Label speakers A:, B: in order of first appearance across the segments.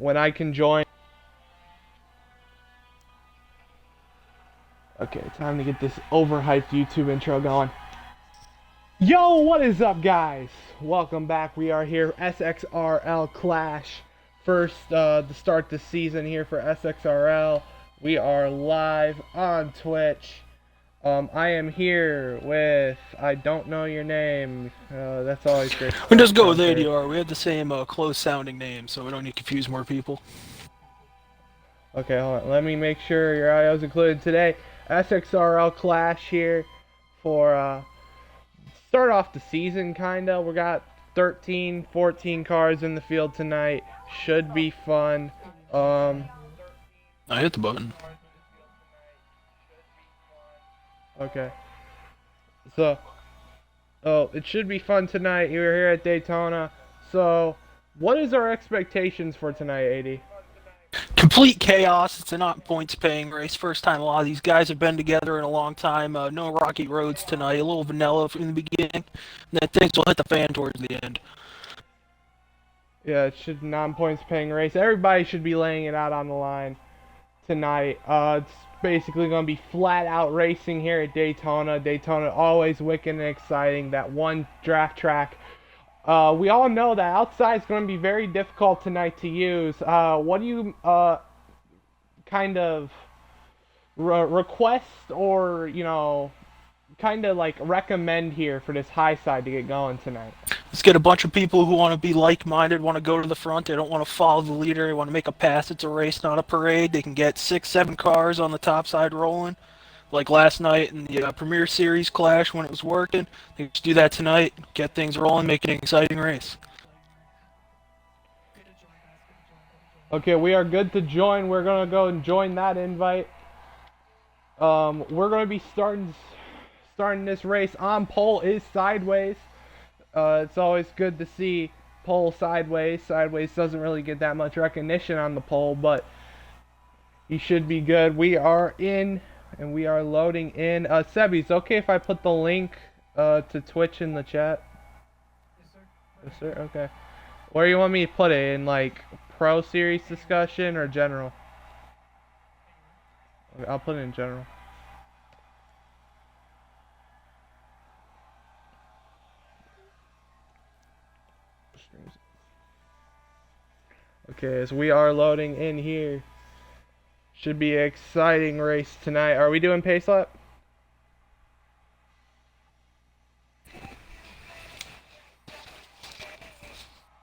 A: when I can join. Okay, time to get this overhyped YouTube intro going. Yo, what is up, guys? Welcome back. We are here, Sxrl Clash. First, to start the season here for Sxrl. We are live on Twitch. I am here with, I don't know your name. That's always great.
B: We just go with ADR. We had the same close-sounding name, so we don't need to confuse more people.
A: Okay, hold on. Let me make sure your audio's included today. Sxrl Clash here for start off the season, kinda. We got 13, 14 cars in the field tonight. Should be fun.
B: I hit the button.
A: Okay. So, it should be fun tonight. You're here at Daytona. So, what is our expectations for tonight, AD?
B: Complete chaos. It's a not points-paying race. First time a lot of these guys have been together in a long time. No rocky roads tonight. A little vanilla from the beginning. And then things will hit the fan towards the end.
A: Yeah, it should non-points paying race. Everybody should be laying it out on the line tonight. It's basically going to be flat out racing here at Daytona. Daytona always wicked and exciting. That one draft track. We all know that outside is going to be very difficult tonight to use. What do you kind of request or, you know, kind of like recommend here for this high side to get going tonight?
B: Let's get a bunch of people who want to be like-minded, want to go to the front. They don't want to follow the leader. They want to make a pass. It's a race, not a parade. They can get 6, 7 cars on the top side rolling. Like last night in the Premier Series Clash when it was working. They just do that tonight, get things rolling, make it an exciting race.
A: Okay, we are good to join. We're going to go and join that invite. We're going to be starting this race on pole is sideways. It's always good to see pole sideways. Sideways doesn't really get that much recognition on the pole, but he should be good. We are in, and we are loading in. Sebi, it's okay if I put the link to Twitch in the chat?
C: Yes, sir.
A: Yes, sir? Okay. Where do you want me to put it? In, like, Pro Series discussion or general? Okay, I'll put it in general. Okay, as we are loading in here. Should be an exciting race tonight. Are we doing pace lap?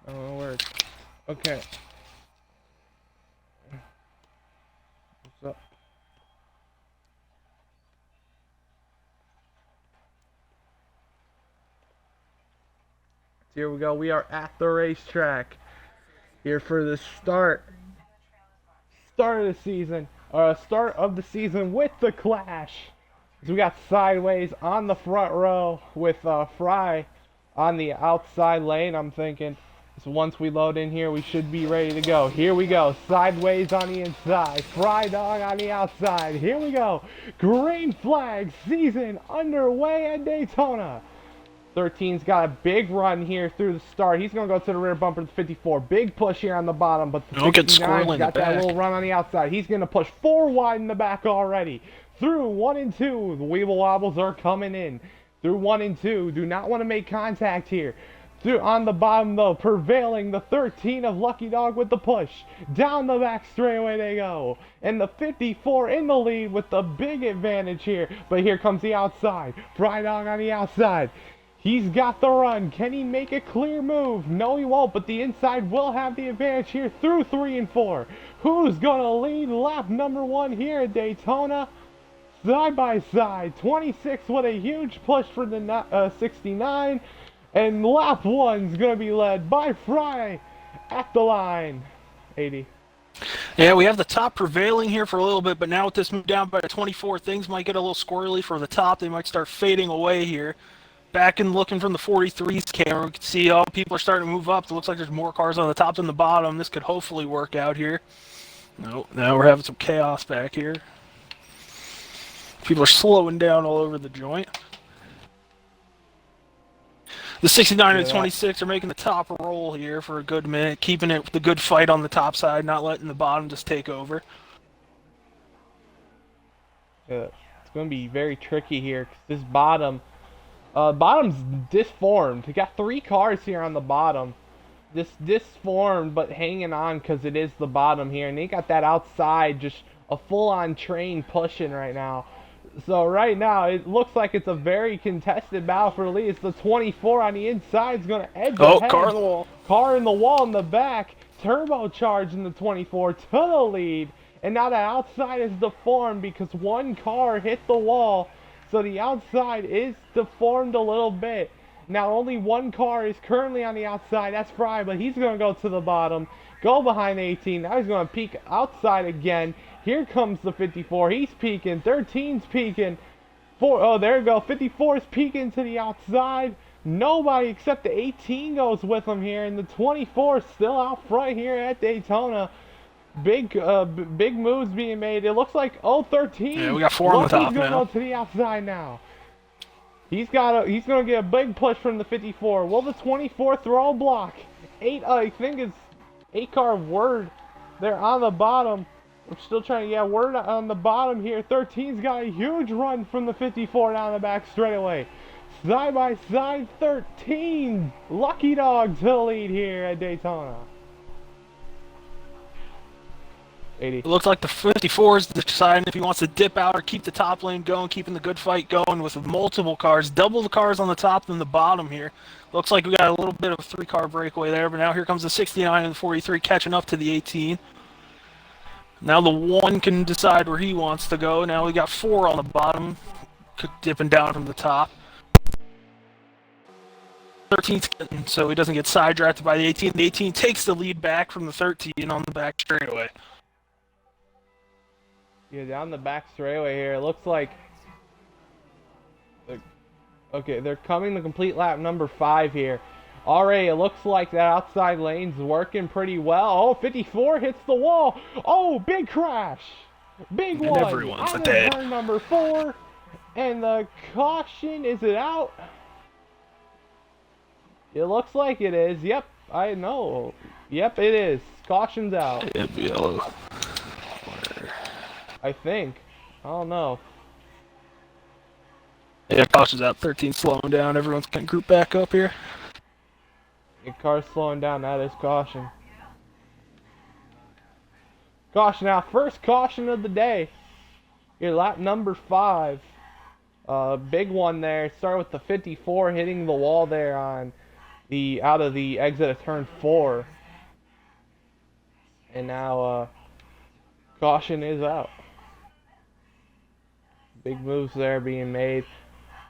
A: Oh, word. Okay. What's up? Here we go. We are at the racetrack. Here for the start of the season, start of the season with the Clash. So we got sideways on the front row with Fry on the outside lane. I'm thinking, so once we load in here, we should be ready to go. Here we go, sideways on the inside, Fry Dog on the outside. Here we go, green flag season underway at Daytona. 13's got a big run here through the start. He's going to go to the rear bumper to 54. Big push here on the bottom, but the 69's got that little run on the outside. He's going to push 4 wide in the back already. Through 1 and 2, the Weeble Wobbles are coming in. Through 1 and 2, do not want to make contact here. Through on the bottom though, prevailing the 13 of Lucky Dog with the push. Down the back straightaway they go. And the 54 in the lead with the big advantage here. But here comes the outside. Fry Dog on the outside. He's got the run. Can he make a clear move? No, he won't, but the inside will have the advantage here through 3 and 4. Who's going to lead lap number 1 here at Daytona? Side by side, 26 with a huge push for the 69. And lap 1's going to be led by Fry at the line. 80.
B: Yeah, we have the top prevailing here for a little bit, but now with this move down by 24, things might get a little squirrely for the top. They might start fading away here. Back and looking from the 43's camera, we can see all people are starting to move up. It looks like there's more cars on the top than the bottom. This could hopefully work out here. No, now we're having some chaos back here. People are slowing down all over the joint. The 69
A: Yeah,
B: and 26 are making the top roll here for a good minute, keeping it the good fight on the top side, not letting the bottom just take over.
A: it's going to be very tricky here because this bottom's disformed. We got 3 cars here on the bottom. This disformed, but hanging on because it is the bottom here. And they got that outside, just a full-on train pushing right now. So right now, it looks like it's a very contested battle for the lead. It's the 24 on the inside is going to edge ahead.
B: Car in the wall.
A: Car in the wall in the back. Turbocharging the 24 to the lead. And now the outside is deformed because one car hit the wall. So the outside is deformed a little bit. Now only one car is currently on the outside. That's Fry, but he's going to go to the bottom. Go behind 18. Now he's going to peek outside again. Here comes the 54. He's peeking. 13's peeking. There we go. 54's peeking to the outside. Nobody except the 18 goes with him here. And the 24 is still out front here at Daytona. Big moves being made. It looks like 13.
B: Yeah, we got 4 on the top
A: He's gonna
B: now.
A: go to the outside now. He's gonna get a big push from the 54. Will the 24 throw a block? 8, I think it's 8 car Word. They're on the bottom. I'm still trying to get Word on the bottom here. 13's got a huge run from the 54 down the back straightaway. Side by side, 13. Lucky dog to the lead here at Daytona. 80.
B: It looks like the 54 is deciding if he wants to dip out or keep the top lane going, keeping the good fight going with multiple cars. Double the cars on the top than the bottom here. Looks like we got a little bit of a 3-car breakaway there, but now here comes the 69 and the 43 catching up to the 18. Now the 1 can decide where he wants to go. Now we got 4 on the bottom, dipping down from the top. 13's getting, so he doesn't get side-drafted by the 18. The 18 takes the lead back from the 13 on the back straightaway.
A: Yeah, down the back straightaway here. It looks like... Okay, they're coming to complete lap number 5 here. Already, it looks like that outside lane's working pretty well. Oh, 54 hits the wall. Oh, big crash. Big one.
B: And everyone's
A: on
B: dead.
A: Turn number 4. And the caution, is it out? It looks like it is. Yep, I know. Yep, it is. Caution's out.
B: Yellow.
A: I think. I don't know.
B: Yeah, caution's out. 13 slowing down. Everyone's going to group back up here.
A: The car's slowing down. That is caution. Caution now. First caution of the day. Your lap number 5. Big one there. Start with the 54 hitting the wall there on the out of the exit of turn 4. And now caution is out. Big moves there being made.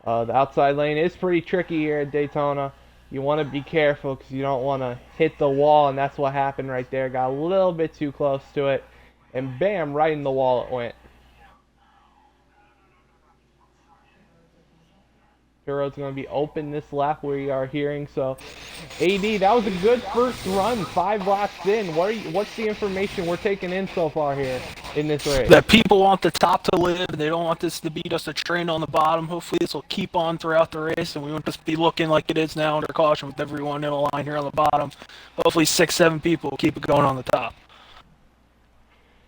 A: The outside lane is pretty tricky here at Daytona. You want to be careful because you don't want to hit the wall, and that's what happened right there. Got a little bit too close to it, and bam, right in the wall it went. Pit road's going to be open this lap we are hearing. So, AD, that was a good first run. 5 laps in. What's the information we're taking in so far here in this race?
B: That people want the top to live. They don't want this to be just a train on the bottom. Hopefully this will keep on throughout the race, and we won't just be looking like it is now under caution with everyone in a line here on the bottom. Hopefully 6-7 people will keep it going on the top.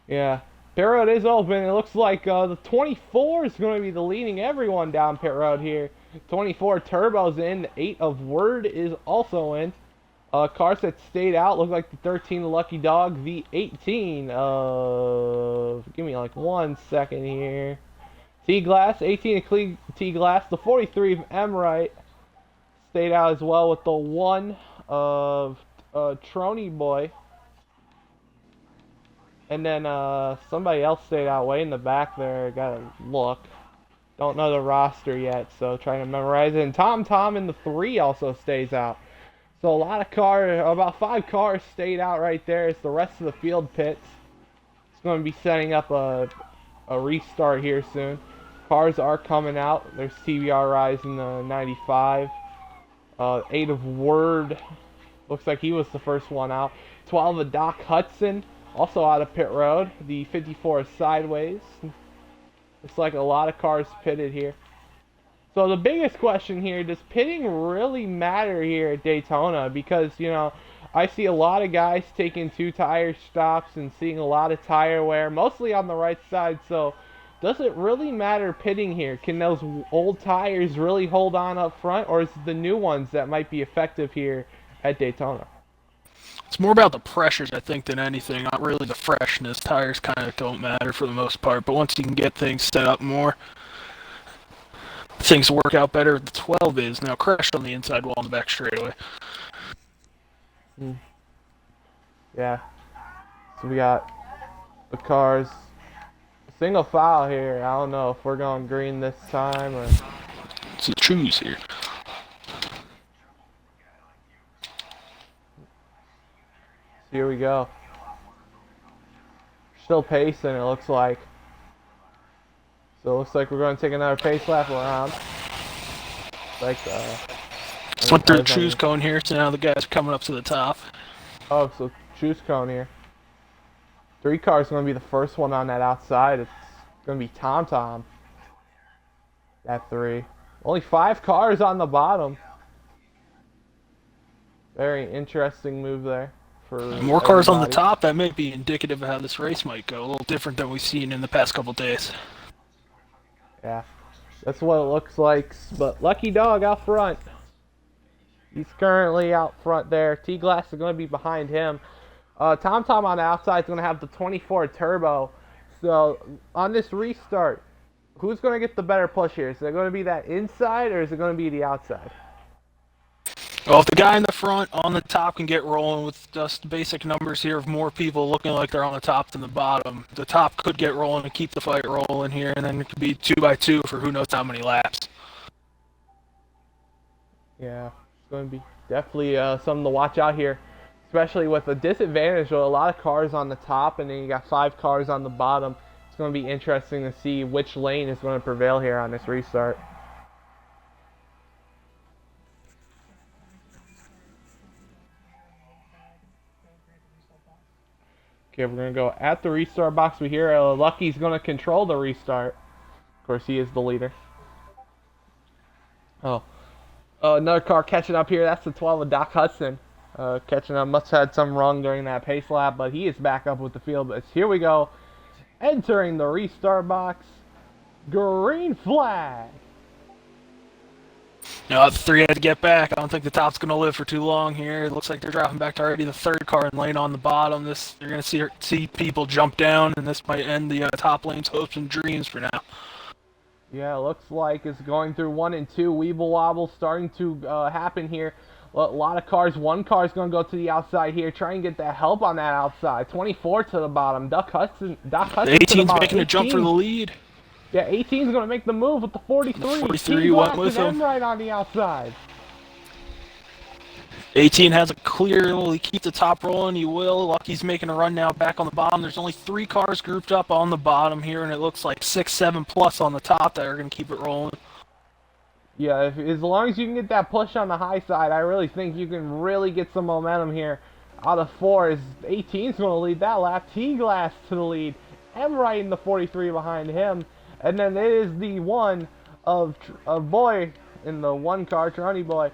A: Yeah. Pit road is open. It looks like the 24 is going to be the leading everyone down pit road here. 24 Turbo's in. 8 of Word is also in. Cars that stayed out look like the 13 Lucky Dog. The 18 give me like 1 second here. T-Glass. 18 of T-Glass. The 43 of M-Right stayed out as well with the 1 of Trony Boy. And then somebody else stayed out way in the back there. Gotta look. Don't know the roster yet, so trying to memorize it. And Tom in the 3 also stays out. So a lot of cars, about 5 cars stayed out right there. It's the rest of the field pits. It's going to be setting up a restart here soon. Cars are coming out. There's TBR Rise in the 95. 8 of Word. Looks like he was the first one out. 12 of Doc Hudson. Also out of pit road. The 54 is sideways. Looks like a lot of cars pitted here. So the biggest question here, does pitting really matter here at Daytona? Because, I see a lot of guys taking two tire stops and seeing a lot of tire wear, mostly on the right side. So does it really matter pitting here? Can those old tires really hold on up front, or is it the new ones that might be effective here at Daytona?
B: It's more about the pressures, I think, than anything. Not really the freshness. Tires kind of don't matter for the most part. But once you can get things set up more, things work out better. The 12 is now crashed on the inside wall in the back straightaway.
A: Yeah. So we got the cars. Single file here. I don't know if we're going green this time or.
B: It's a choose here.
A: Here we go. Still pacing, it looks like. So it looks like we're going to take another pace lap around. Like
B: Just went through the choose cone here, so now the guys are coming up to the top.
A: Oh, so choose cone here. 3 cars going to be the first one on that outside. It's going to be Tom. At 3. Only 5 cars on the bottom. Very interesting move there.
B: More cars on the top, that may be indicative of how this race might go. A little different than we've seen in the past couple days.
A: Yeah, that's what it looks like. But Lucky Dog out front. He's currently out front there. T-Glass is going to be behind him. Tom on the outside is going to have the 24 turbo. So on this restart, who's going to get the better push here? Is it going to be that inside or is it going to be the outside?
B: Well, if the guy in the front on the top can get rolling with just basic numbers here of more people looking like they're on the top than the bottom, the top could get rolling and keep the fight rolling here, and then it could be 2x2 for who knows how many laps.
A: Yeah, it's going to be definitely something to watch out here, especially with a disadvantage with a lot of cars on the top, and then you got 5 cars on the bottom. It's going to be interesting to see which lane is going to prevail here on this restart. Okay, we're going to go at the restart box. We hear Lucky's going to control the restart. Of course, he is the leader. Oh, another car catching up here. That's the 12 of Doc Hudson. Catching up. Must have had some wrong during that pace lap, but he is back up with the field. But here we go. Entering the restart box. Green flag.
B: Now, the 3 had to get back. I don't think the top's going to live for too long here. It looks like they're dropping back to already the 3rd car in lane on the bottom. You're going to see people jump down, and this might end the top lane's hopes and dreams for now.
A: Yeah, it looks like it's going through 1 and 2. Weeble wobble starting to happen here. A lot of cars. 1 car is going to go to the outside here. Try and get that help on that outside. 24 to the bottom. Doc Hudson
B: 18's making a jump for the lead.
A: Yeah, 18's going to make the move with the 43.
B: The 43 went with him.
A: Right on the outside.
B: 18 has a clear. Will he keep the top rolling? He will. Lucky's making a run now back on the bottom. There's only 3 cars grouped up on the bottom here, and it looks like 6, 7 plus on the top that are going to keep it rolling.
A: Yeah, as long as you can get that push on the high side, I really think you can really get some momentum here. Out of 4, 18's going to lead that lap. T-Glass to the lead. M right in the 43 behind him. And then it is the 1 of Boy in the 1 car, Trunny Boy.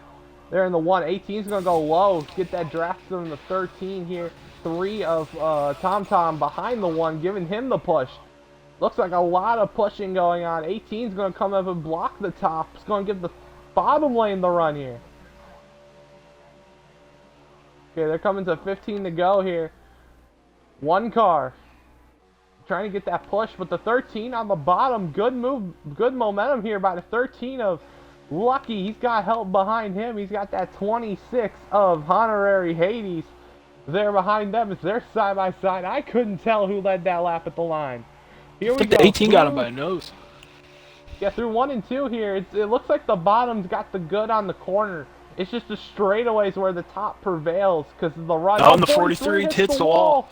A: They're in the 1. 18's going to go low, get that draft in the 13 here. 3 of Tom behind the 1, giving him the push. Looks like a lot of pushing going on. 18's going to come up and block the top. It's going to give the bottom lane the run here. Okay, they're coming to 15 to go here. 1 car. Trying to get that push, but the 13 on the bottom, good move, good momentum here by the 13 of Lucky. He's got help behind him. He's got that 26 of Honorary Hades there behind them. It's their side by side. I couldn't tell who led that lap at the line. Here we go.
B: The 18 got him by a nose.
A: Yeah, through 1 and 2 here. It looks like the bottom's got the good on the corner. It's just the straightaways where the top prevails because the run.
B: Oh, and the 43 hits the wall.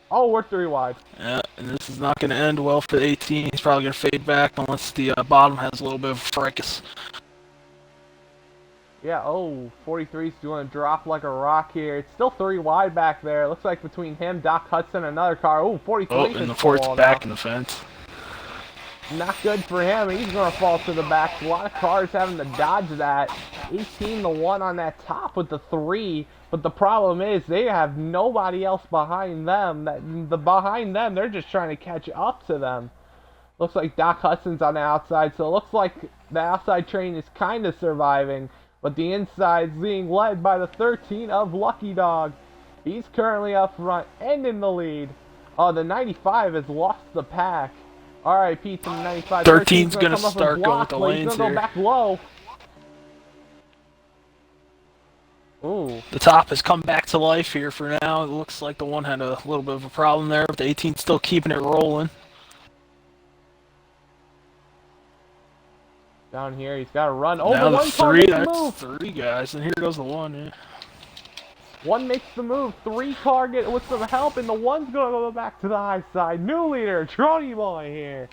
A: Oh, we're 3 wide.
B: Yeah, and this is not going to end well for the 18. He's probably going to fade back unless the bottom has a little bit of a fracas.
A: Yeah, 43's doing a drop like a rock here. It's still 3 wide back there. Looks like between him, Doc Hudson, another car. 43.
B: Oh, and the 4's back in the fence.
A: Not good for him. He's going to fall to the back. A lot of cars having to dodge that. 18 to 1 on that top with the 3. But the problem is they have nobody else behind them. Behind them, they're just trying to catch up to them. Looks like Doc Hudson's on the outside. So it looks like the outside train is kind of surviving. But the inside's being led by the 13 of Lucky Dog. He's currently up front and in the lead. Oh, the 95 has lost the pack. Alright, Pete from the 95.
B: 13's going to start going with the lanes
A: He's going to go
B: here.
A: back low. Ooh.
B: The top has come back to life here for now. It looks like the one had a little bit of a problem there, but the 18's still keeping it rolling.
A: Down here, he's got to run. Oh,
B: now
A: the
B: the
A: one car
B: 3,
A: makes the
B: that's
A: move.
B: 3 guys, and here goes the 1. Yeah.
A: 1 makes the move. 3 car get with some help, and the 1's going to go back to the high side. New leader, Trony Boy here.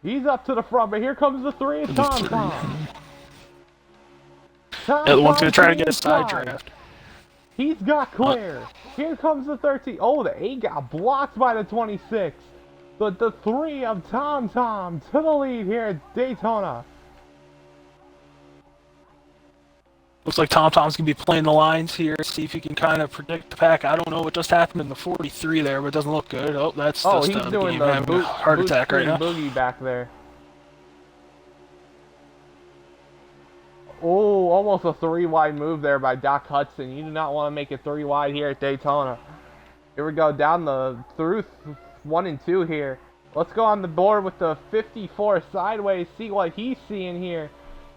A: He's up to the front, but here comes the 3 of Tom Tom.
B: Yeah, the 1's going to try to get a side draft.
A: He's got clear. Here comes the 13. Oh, the 8 got blocked by the 26. But the 3 of Tom Tom to the lead here at Daytona.
B: Looks like Tom Tom's going to be playing the lines here, see if he can kind of predict the pack. I don't know what just happened in the 43 there, but it doesn't look good. Oh, that's just
A: he's doing
B: the
A: having
B: a heart attack right now.
A: Boogie back there. Oh, almost a 3-wide move there by Doc Hudson. You do not want to make it 3-wide here at Daytona. Here we go down through 1 and 2 here. Let's go on the board with the 54 sideways, see what he's seeing here.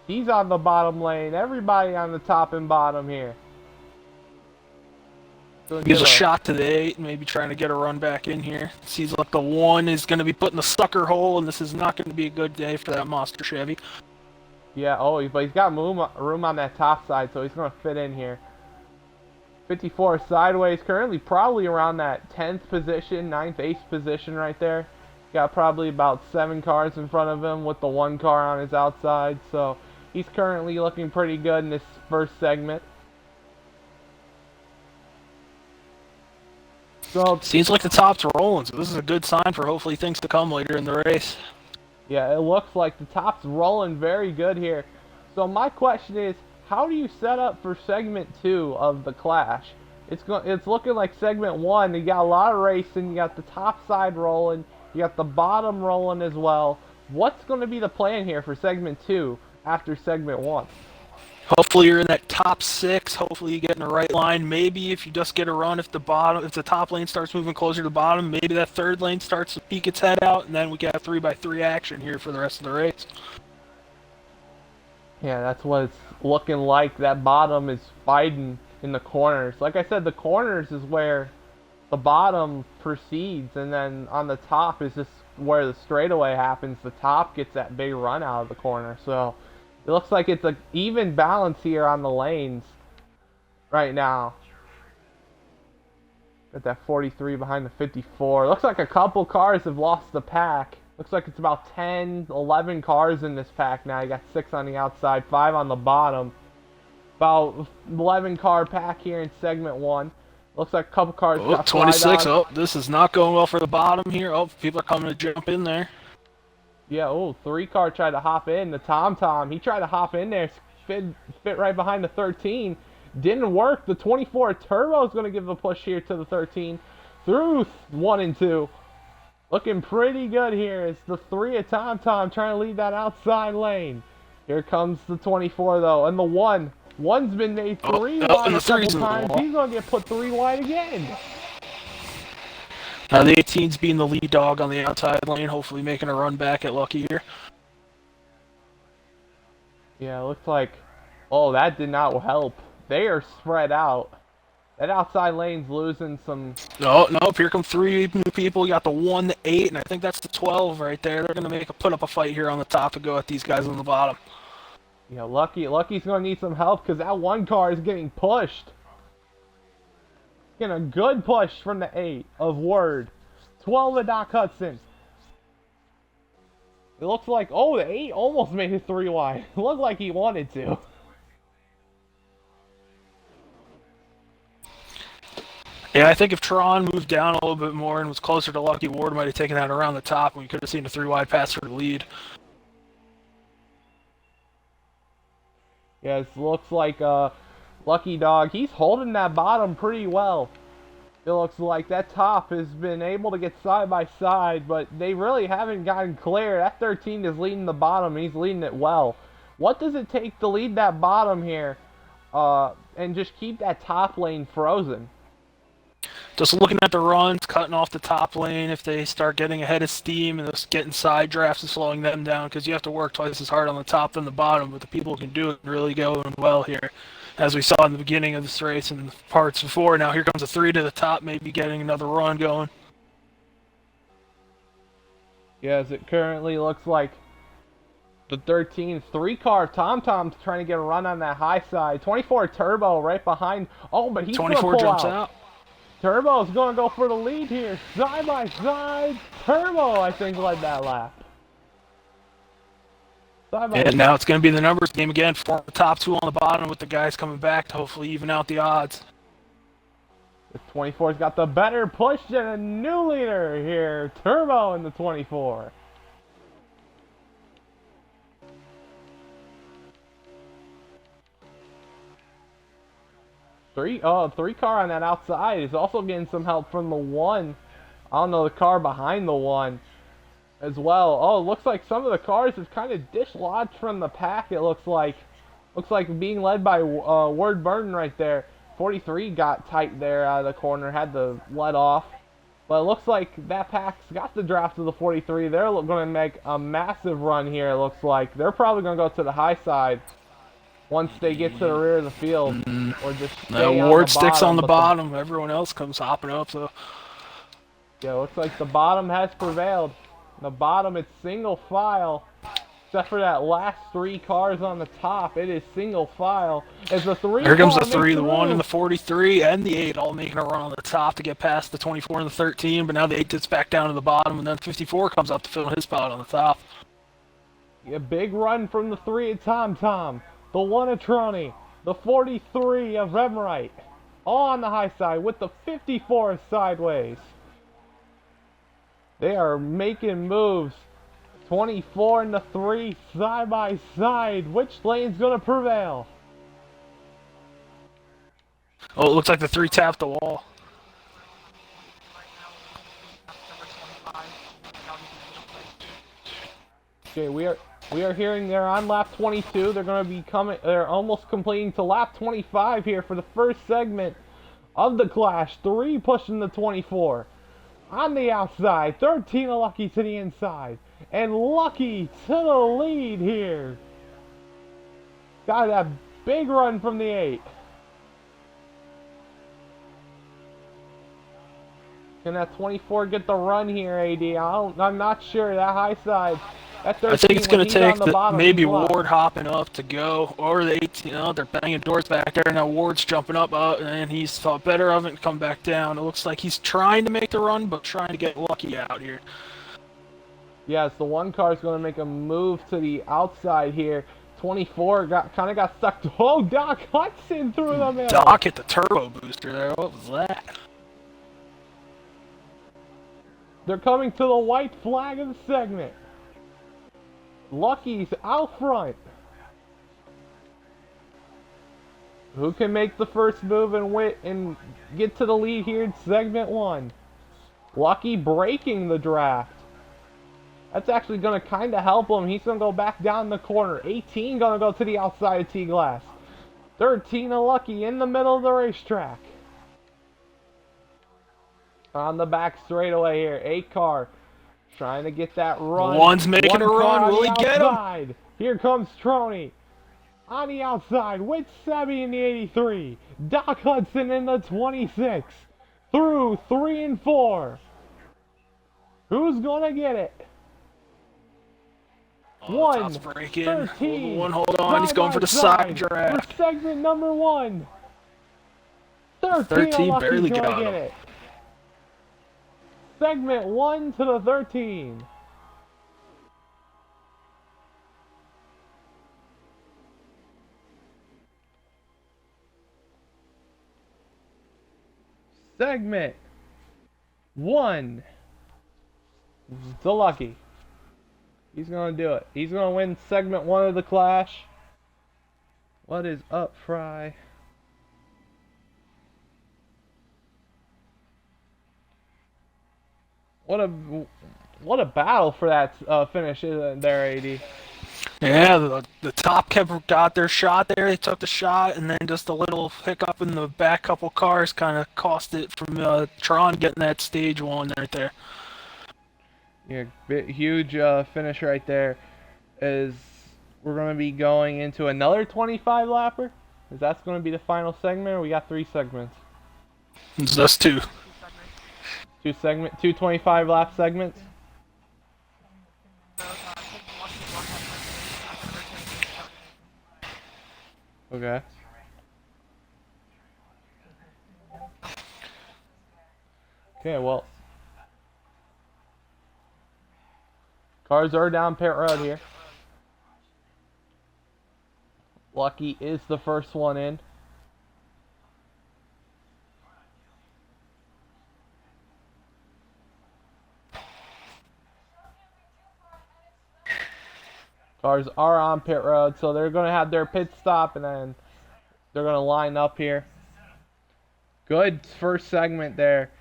A: He's on the bottom lane. Everybody on the top and bottom here.
B: Gives a shot to the 8, maybe trying to get a run back in here. Seems like the 1 is going to be put in the sucker hole, and this is not going to be a good day for that monster Chevy.
A: Yeah, but he's got room on that top side, so he's going to fit in here. 54 sideways, currently probably around that 10th position, 9th, 8th position right there. Got probably about 7 cars in front of him with the 1 car on his outside, so he's currently looking pretty good in this first segment. So
B: seems like the top's rolling, so this is a good sign for hopefully things to come later in the race.
A: Yeah, it looks like the top's rolling very good here. So my question is, how do you set up for segment 2 of the Clash? It's looking like segment 1, you got a lot of racing, you got the top side rolling, you got the bottom rolling as well. What's going to be the plan here for segment 2 after segment 1?
B: Hopefully you're in that top 6. Hopefully you get in the right line. Maybe if you just get a run, if the top lane starts moving closer to the bottom, maybe that third lane starts to peek its head out, and then we get 3x3 action here for the rest of the race.
A: Yeah, that's what it's looking like. That bottom is fighting in the corners. Like I said, the corners is where the bottom proceeds, and then on the top is just where the straightaway happens. The top gets that big run out of the corner, so it looks like it's an even balance here on the lanes right now. Got that 43 behind the 54. Looks like a couple cars have lost the pack. Looks like it's about 10, 11 cars in this pack now. You got 6 on the outside, 5 on the bottom. About 11 car pack here in segment 1. Looks like a couple cars got
B: 26. Oh, this is not going well for the bottom here. Oh, people are coming to jump in there.
A: Yeah, 3 car tried to hop in. The Tom, he tried to hop in there, fit right behind the 13. Didn't work. The 24 Turbo is going to give a push here to the 13 through 1 and 2. Looking pretty good here. It's the 3 of Tom trying to lead that outside lane. Here comes the 24 though, and the 1. 1's been made 3 wide a couple times. He's going to get put 3 wide again.
B: Now the 18's being the lead dog on the outside lane, hopefully making a run back at Lucky here.
A: Yeah, it looks like, that did not help. They are spread out. That outside lane's losing some...
B: Nope, here come 3 new people. You got the 1, the 8, and I think that's the 12 right there. They're going to put up a fight here on the top to go at these guys on the bottom.
A: Yeah, Lucky's going to need some help because that 1 car is getting pushed. Getting a good push from the 8 of Word. 12 of Doc Hudson. It looks like, the 8 almost made it 3 wide. It looked like he wanted to.
B: Yeah, I think if Tron moved down a little bit more and was closer to Lucky, Ward might have taken that around the top, and we could have seen a 3-wide pass for the lead.
A: Yes, looks like Lucky Dog, he's holding that bottom pretty well. It looks like that top has been able to get side by side, but they really haven't gotten clear. That 13 is leading the bottom, and he's leading it well. What does it take to lead that bottom here and just keep that top lane frozen?
B: Just looking at the runs, cutting off the top lane if they start getting ahead of steam and just getting side drafts and slowing them down, because you have to work twice as hard on the top than the bottom, but the people who can do it really going well here. As we saw in the beginning of this race and the parts before, now here comes a 3 to the top, maybe getting another run going.
A: Yes, it currently looks like the 13 3-car TomTom's trying to get a run on that high side. 24 Turbo right behind. Oh, but he's going to
B: 24
A: pull
B: jumps
A: out.
B: out.
A: Turbo's going to go for the lead here. Side by side. Turbo, I think, led that lap.
B: And now it's going to be the numbers game again for the top 2 on the bottom with the guys coming back to hopefully even out the odds.
A: The 24's got the better push and a new leader here. Turbo in the 24. Three car on that outside is also getting some help from the 1. I don't know, the car behind the 1 as well. Oh, it looks like some of the cars is kind of dislodged from the pack, it looks like. Looks like being led by Ward Burton right there. 43 got tight there out of the corner, had to let off. But it looks like that pack's got the draft of the 43. They're going to make a massive run here, it looks like. They're probably going to go to the high side once they get to the rear of the field. Or just stay on
B: Ward
A: the
B: sticks
A: bottom,
B: on the bottom. Everyone else comes hopping up, so...
A: Yeah, looks like the bottom has prevailed. The bottom, it's single file. Except for that last 3 cars on the top, it is single file. As the 3
B: here comes the 3, the 1, and the 43, and the 8 all making a run on the top to get past the 24 and the 13, but now the 8 gets back down to the bottom, and then 54 comes up to fill his spot on the top.
A: A big run from the 3 at TomTom, the 1 at Trony, the 43 of Remrite, all on the high side with the 54 sideways. They are making moves. 24 and the 3 side by side. Which lane's gonna prevail?
B: Oh, it looks like the 3 tapped the wall.
A: Okay, we are hearing they're on lap 22. They're gonna be coming. They're almost completing to lap 25 here for the first segment of the clash. 3 pushing the 24 on the outside. 13 of Lucky to the inside. And Lucky to the lead here. Got that big run from the 8. Can that 24 get the run here, AD? I'm not sure. That high side. That 13,
B: I think it's going to take maybe
A: bottom,
B: Ward hopping up to go, or the 18. They're banging doors back there. Now Ward's jumping up, and he's thought better of it and come back down. It looks like he's trying to make the run, but trying to get Lucky out here.
A: Yes, the 1 car is going to make a move to the outside here. 24 kind of got stuck. Oh, Doc Hudson through the middle.
B: Doc hit the turbo booster there. What was that?
A: They're coming to the white flag of the segment. Lucky's out front. Who can make the first move and get to the lead here in segment 1? Lucky breaking the draft. That's actually going to kind of help him. He's going to go back down the corner. 18 going to go to the outside of T-Glass. 13 of Lucky in the middle of the racetrack. On the back straightaway here. 8 car trying to get that run.
B: One's making a run. Will he get him?
A: Here comes Trony. On the outside with Sebby in the 83. Doc Hudson in the 26. Through 3 and 4. Who's going to get it?
B: Oh,
A: 1,
B: breaking.
A: 13.
B: One, hold on. He's going for the side draft.
A: For segment number 1.
B: 13 barely got
A: him. It. Segment 1 to the 13. segment 1. The Lucky. He's going to do it. He's going to win segment 1 of the Clash. What is up, Fry? What a battle for that finish, isn't there, AD?
B: Yeah, the top got their shot there. They took the shot, and then just a little hiccup in the back couple cars kind of cost it from Tron getting that stage 1 right there.
A: Yeah, huge finish right there. Is we're going to be going into another 25 lapper? Is that going to be the final segment, or we got 3 segments?
B: It's just 2.
A: 2 25 lap segments? Okay. Okay, well. Cars are down pit road here. Lucky is the first one in. Cars are on pit road, so they're going to have their pit stop, and then they're going to line up here. Good first segment there.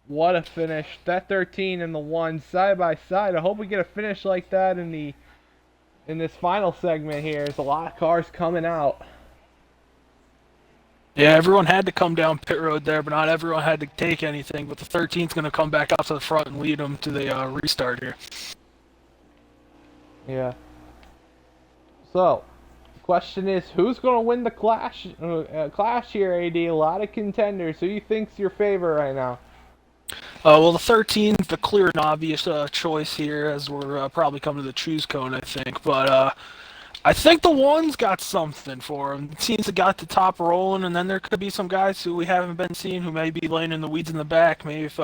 A: What a finish. That 13 and the 1 side by side. I hope we get a finish like that in this final segment here. There's a lot of cars coming out.
B: Yeah, everyone had to come down pit road there, but not everyone had to take anything. But the 13's going to come back out to the front and lead them to the restart here.
A: Yeah. So, question is, who's going to win the Clash here, AD? A lot of contenders. Who do you think's your favorite right now?
B: Well, the 13's the clear and obvious choice here, as we're probably coming to the choose cone, I think. But I think the 1's got something for him. It seems to got the top rolling, and then there could be some guys who we haven't been seeing who may be laying in the weeds in the back. Maybe if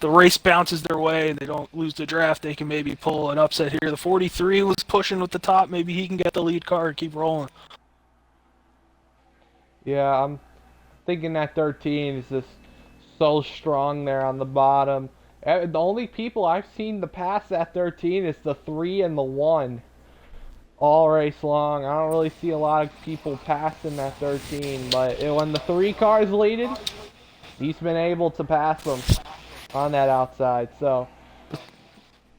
B: the race bounces their way and they don't lose the draft, they can maybe pull an upset here. The 43 was pushing with the top. Maybe he can get the lead car and keep rolling.
A: Yeah, I'm thinking that 13 is just so strong there on the bottom. The only people I've seen to pass that 13 is the 3 and the 1. All race long. I don't really see a lot of people passing that 13, but when the 3 cars leaded, he's been able to pass them on that outside. So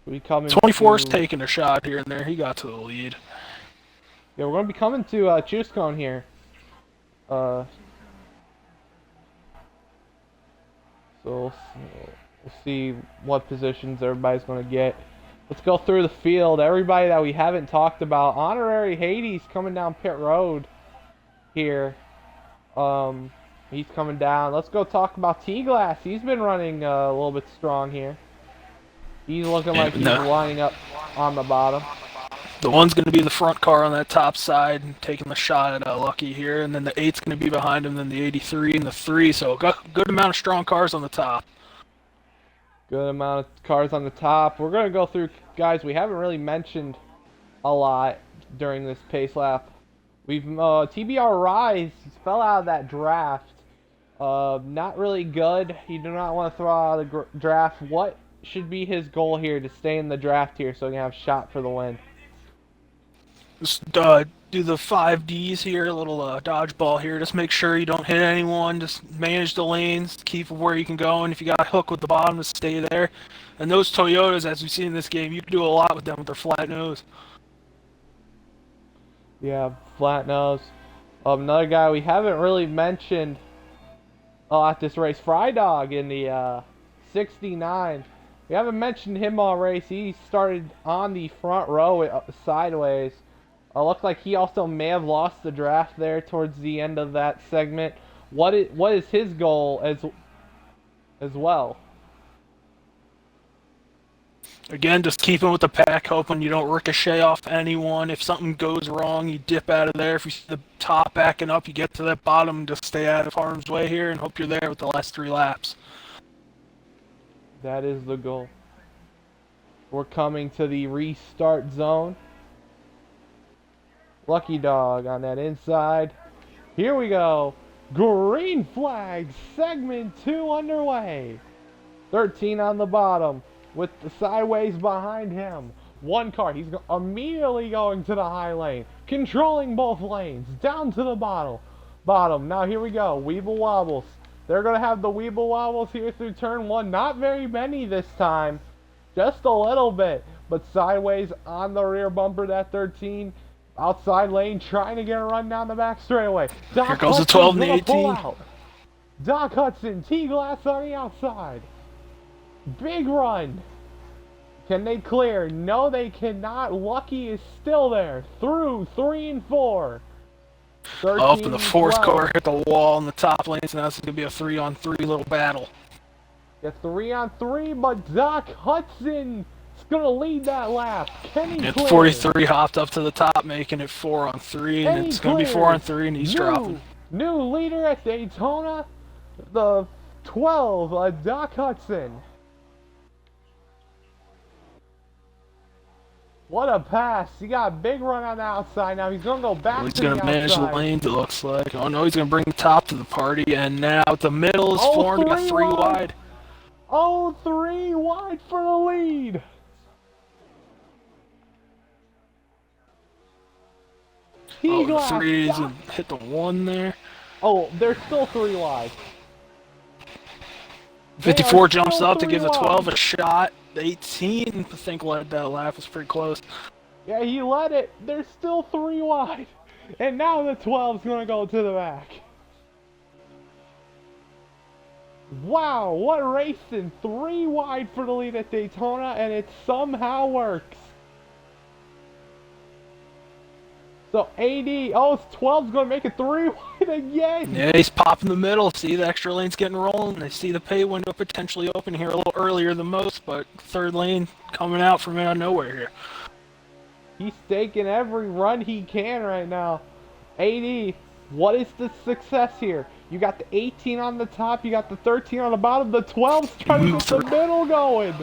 A: we come in.
B: 24's taking a shot here and there. He got to the lead.
A: Yeah, we're going to be coming to choose cone here. So we'll see what positions everybody's going to get. Let's go through the field. Everybody that we haven't talked about. Honorary Hades coming down pit road here. He's coming down. Let's go talk about T-Glass. He's been running a little bit strong here. He's looking like he's lining up on the bottom.
B: The 1's going to be the front car on that top side, taking the shot at Lucky here, and then the 8's going to be behind him, then the 83 and the 3. So a good amount of strong cars on the top.
A: Good amount of cars on the top. We're going to go through guys we haven't really mentioned a lot during this pace lap. We've TBR Rise fell out of that draft. Not really good. You do not want to throw out of the draft. What should be his goal here to stay in the draft here so he can have a shot for the win?
B: Just do the 5Ds here, a little dodgeball here. Just make sure you don't hit anyone. Just manage the lanes, keep where you can go, and if you got a hook with the bottom, just stay there. And those Toyotas, as we see in this game, you can do a lot with them with their flat nose.
A: Yeah, flat nose. Another guy we haven't really mentioned at this race, Fry Dog in the 69. We haven't mentioned him all race. He started on the front row sideways. Looked like he also may have lost the draft there towards the end of that segment. What is his goal as well?
B: Again, just keeping with the pack, hoping you don't ricochet off anyone. If something goes wrong, you dip out of there. If you see the top backing up, you get to that bottom, just stay out of harm's way here and hope you're there with the last 3 laps.
A: That is the goal. We're coming to the restart zone. Lucky Dog on that inside. Here we go. Green flag, segment 2 underway. 13 on the bottom with the sideways behind him. One car, he's immediately going to the high lane, controlling both lanes, down to the bottom. Now here we go, Weeble Wobbles. They're going to have the Weeble Wobbles here through turn 1. Not very many this time, just a little bit. But sideways on the rear bumper, that 13. Outside lane, trying to get a run down the back straightaway.
B: Here goes the 12 and the 18.
A: Doc Hudson, T-Glass on the outside. Big run. Can they clear? No, they cannot. Lucky is still there. Through 3 and 4.
B: Up in the fourth car, hit the wall in the top lane, so now this is going to be a 3-on-3 little battle.
A: Yeah, 3-on-3, but Doc Hudson is going to lead that lap. Can he clear?
B: 43 hopped up to the top, making it 4-on-3, and it's going to be 4-on-3, and he's dropping.
A: New leader at Daytona, the 12, Doc Hudson. What a pass. He got a big run on the outside. Now he's going to go back to the outside.
B: He's going to manage the lanes, it looks like. Oh no, he's going to bring the top to the party, and now the middle is formed. He got 3 wide.
A: Oh, 3 wide for the lead.
B: The 3 is hit the 1 there.
A: Oh, they're still 3 wide.
B: 54 jumps up to give the 12 a shot. The 18, I think, led that lap. Was pretty close.
A: Yeah, he led it. They're still 3 wide. And now the 12's going to go to the back. Wow, what racing. 3 wide for the lead at Daytona, and it somehow works. So AD, oh, 12's going to make it 3 wide again.
B: Yeah, he's popping the middle. See, the extra lane's getting rolling. They see the pay window potentially open here a little earlier than most, but third lane coming out from out of nowhere here.
A: He's taking every run he can right now. AD, what is the success here? You got the 18 on the top, you got the 13 on the bottom, the 12's trying to get the middle going.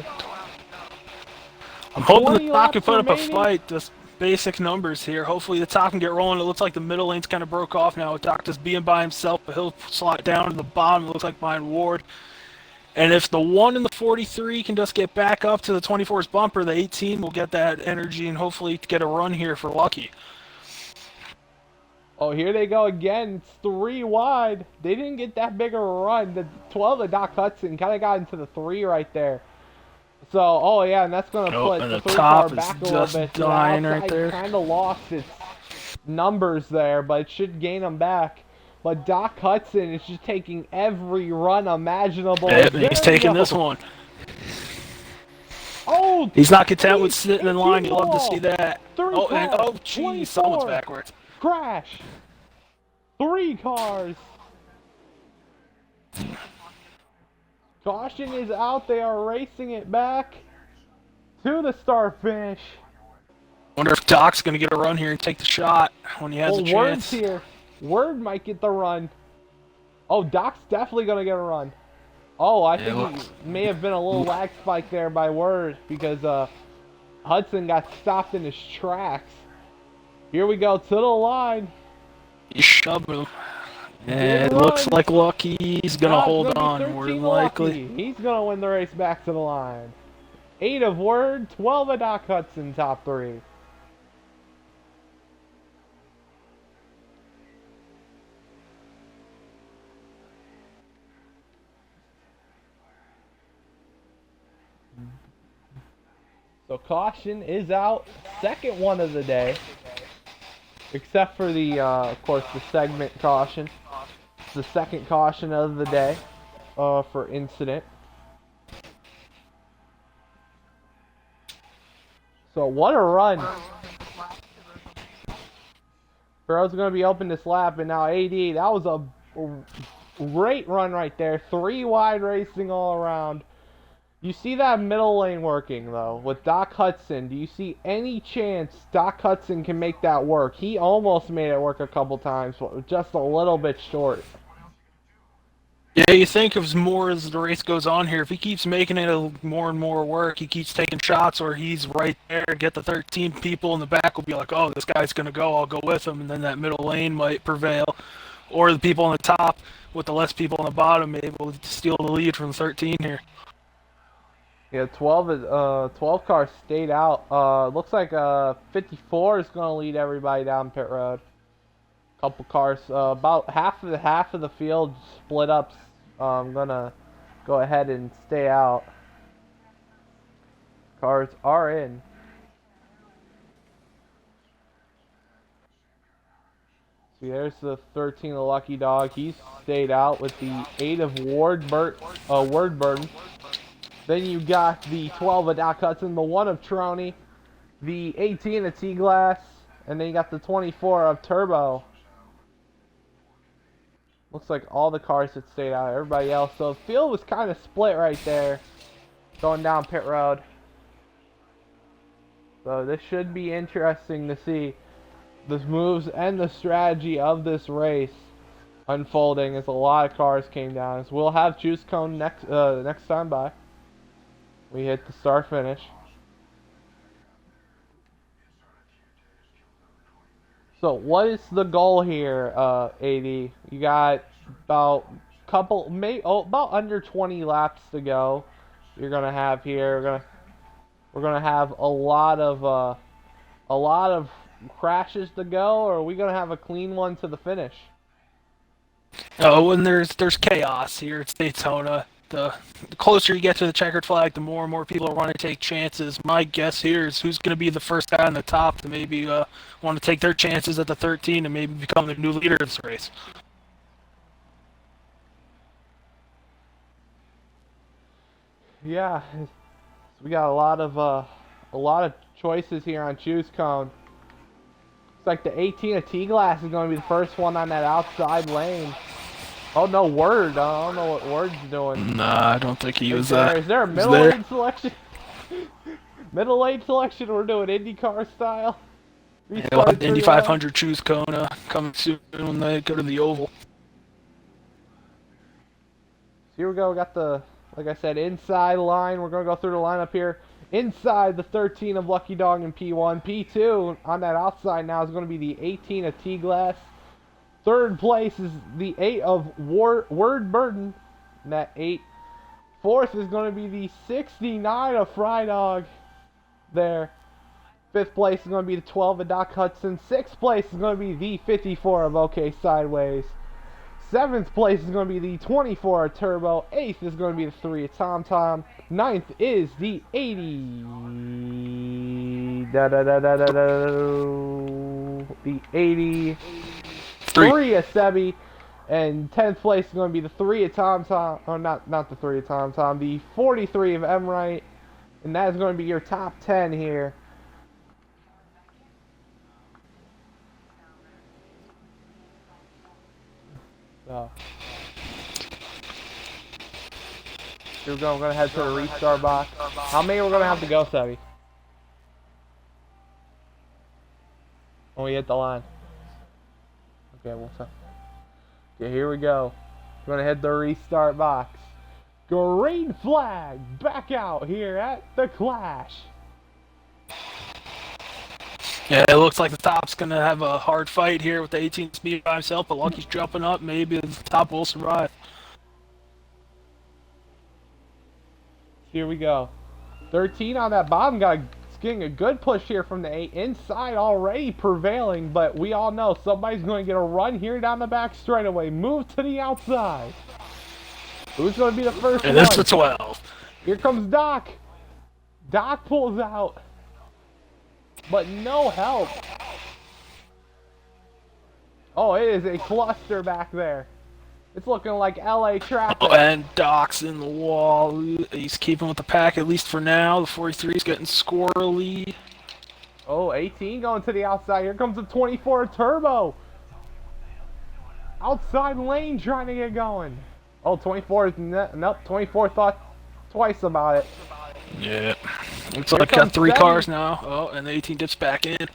B: I'm hoping the top can put up a fight. Just basic numbers here. Hopefully the top can get rolling. It looks like the middle lane's kind of broke off now with Doc just being by himself, but he'll slot down to the bottom. It looks like behind Ward. And if the 1 and the 43 can just get back up to the 24's bumper, the 18 will get that energy and hopefully get a run here for Lucky.
A: Oh, here they go again. It's 3 wide. They didn't get that big of a run. The 12 of Doc Hudson kind of got into the 3 right there. So, oh yeah, and that's going to put the 3 car back a little bit. The outside kind of lost its numbers there, but it should gain them back. But Doc Hudson is just taking every run imaginable.
B: He's taking this one.
A: Oh,
B: he's not content with sitting in line. You love to see that.
A: Oh,
B: geez, someone's backwards.
A: Crash. 3 cars. Caution is out. They are racing it back to the start finish.
B: Wonder if Doc's going to get a run here and take the shot when he has a chance.
A: Word's here. Word might get the run. Oh, Doc's definitely going to get a run. Oh, I think he may have been a little lag spike there by Word because Hudson got stopped in his tracks. Here we go to the line.
B: He shoved him. And it looks like Lucky's going to hold on, more than likely.
A: He's going to win the race back to the line. 8 of Word, 12 of Doc Hudson, top 3. So caution is out, second one of the day, except for the, of course, the segment caution. It's the second caution of the day for incident. So what a run. Burrow's going to be open this lap, and now AD, that was a great run right there. 3 wide racing all around. You see that middle lane working, though, with Doc Hudson. Do you see any chance Doc Hudson can make that work? He almost made it work a couple times, but just a little bit short.
B: Yeah, you think of more as the race goes on here. If he keeps making it more and more work, he keeps taking shots, or he's right there, get the 13 people in the back will be like, oh, this guy's going to go, I'll go with him, and then that middle lane might prevail. or the people on the top with the less people on the bottom able to steal the lead from 13 here.
A: Yeah, 12 cars stayed out. Looks like 54 is going to lead everybody down pit road. Couple cars, about half of the field split up. Gonna go ahead and stay out. Cars are in. See, there's the 13 of Lucky Dog. He's stayed out with the 8 of Wordburn. Then you got the 12 of Doc Hudson, the 1 of Troney, the 18 of T-Glass, and then you got the 24 of Turbo. Looks like all the cars had stayed out, everybody else. So the field was kind of split right there, going down pit road. So this should be interesting to see the moves and the strategy of this race unfolding as a lot of cars came down. So we'll have juice cone next time by. We hit the start finish. So what is the goal here, AD? You got about about under 20 laps to go. You're gonna have here. We're gonna have a lot of crashes to go, or are we gonna have a clean one to the finish?
B: Oh, and there's chaos here. It's Daytona. The closer you get to the checkered flag, the more and more people want to take chances. My guess here is who's going to be the first guy on the top to maybe want to take their chances at the 13 and maybe become the new leader of this race.
A: Yeah, so we got a lot of choices here on choose cone. Looks like the 18 of T-Glass is going to be the first one on that outside lane. Oh no, Word. I don't know what Word's doing.
B: Nah, I don't think he was
A: Is there a middle lane selection? Middle lane selection, we're doing IndyCar style.
B: Yeah, we'll have the Indy 500 choose cone coming soon when they go to the oval.
A: So here we go, we got the, like I said, inside line. We're going to go through the lineup here. Inside the 13 of Lucky Dog and P1. P2 on that outside now is going to be the 18 of T-Glass. Third place is the 8 of Word Burden. That 8. Fourth is going to be the 69 of Fry Dog. There. Fifth place is going to be the 12 of Doc Hudson. Sixth place is going to be the 54 of OK Sideways. Seventh place is going to be the 24 of Turbo. Eighth is going to be the 3 of Tom Tom. Ninth is the 80. The 80. 3 of Sebi, and 10th place is going to be the 3 of Tom Tom, oh not the 3 of Tom Tom, the 43 of Emright, and that is going to be your top 10 here. So, here we go, we're going to head to the restart box. How many we're going to have to go, Sebi? When we hit the line. Okay, okay, here we go. We're gonna hit the restart box. Green flag back out here at the Clash.
B: Yeah, it looks like the top's gonna have a hard fight here with the 18 speed by himself, but Lucky's jumping up. Maybe the top will survive.
A: Here we go. 13 on that bottom getting a good push here from the 8. Inside already prevailing, but we all know somebody's going to get a run here down the back straightaway. Move to the outside. Who's going to be the first one?
B: And it's the 12.
A: Here comes Doc. Doc pulls out, but no help. Oh, it is a cluster back there. It's looking like LA traffic.
B: Oh, and Doc's in the wall. He's keeping with the pack, at least for now. The 43 is getting squirrely.
A: Oh, 18 going to the outside. Here comes the 24 Turbo. Outside lane trying to get going. Oh, 24 is... Nope, 24 thought twice about it.
B: Yeah. Looks like got 3 cars now. Oh, and the 18 dips back in.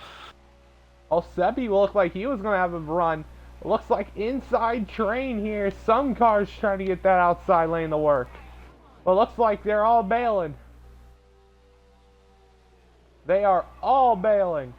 A: Oh, Sebi looked like he was going to have a run. It looks like inside train here. Some cars trying to get that outside lane to work. But it looks like they're all bailing. They are all bailing.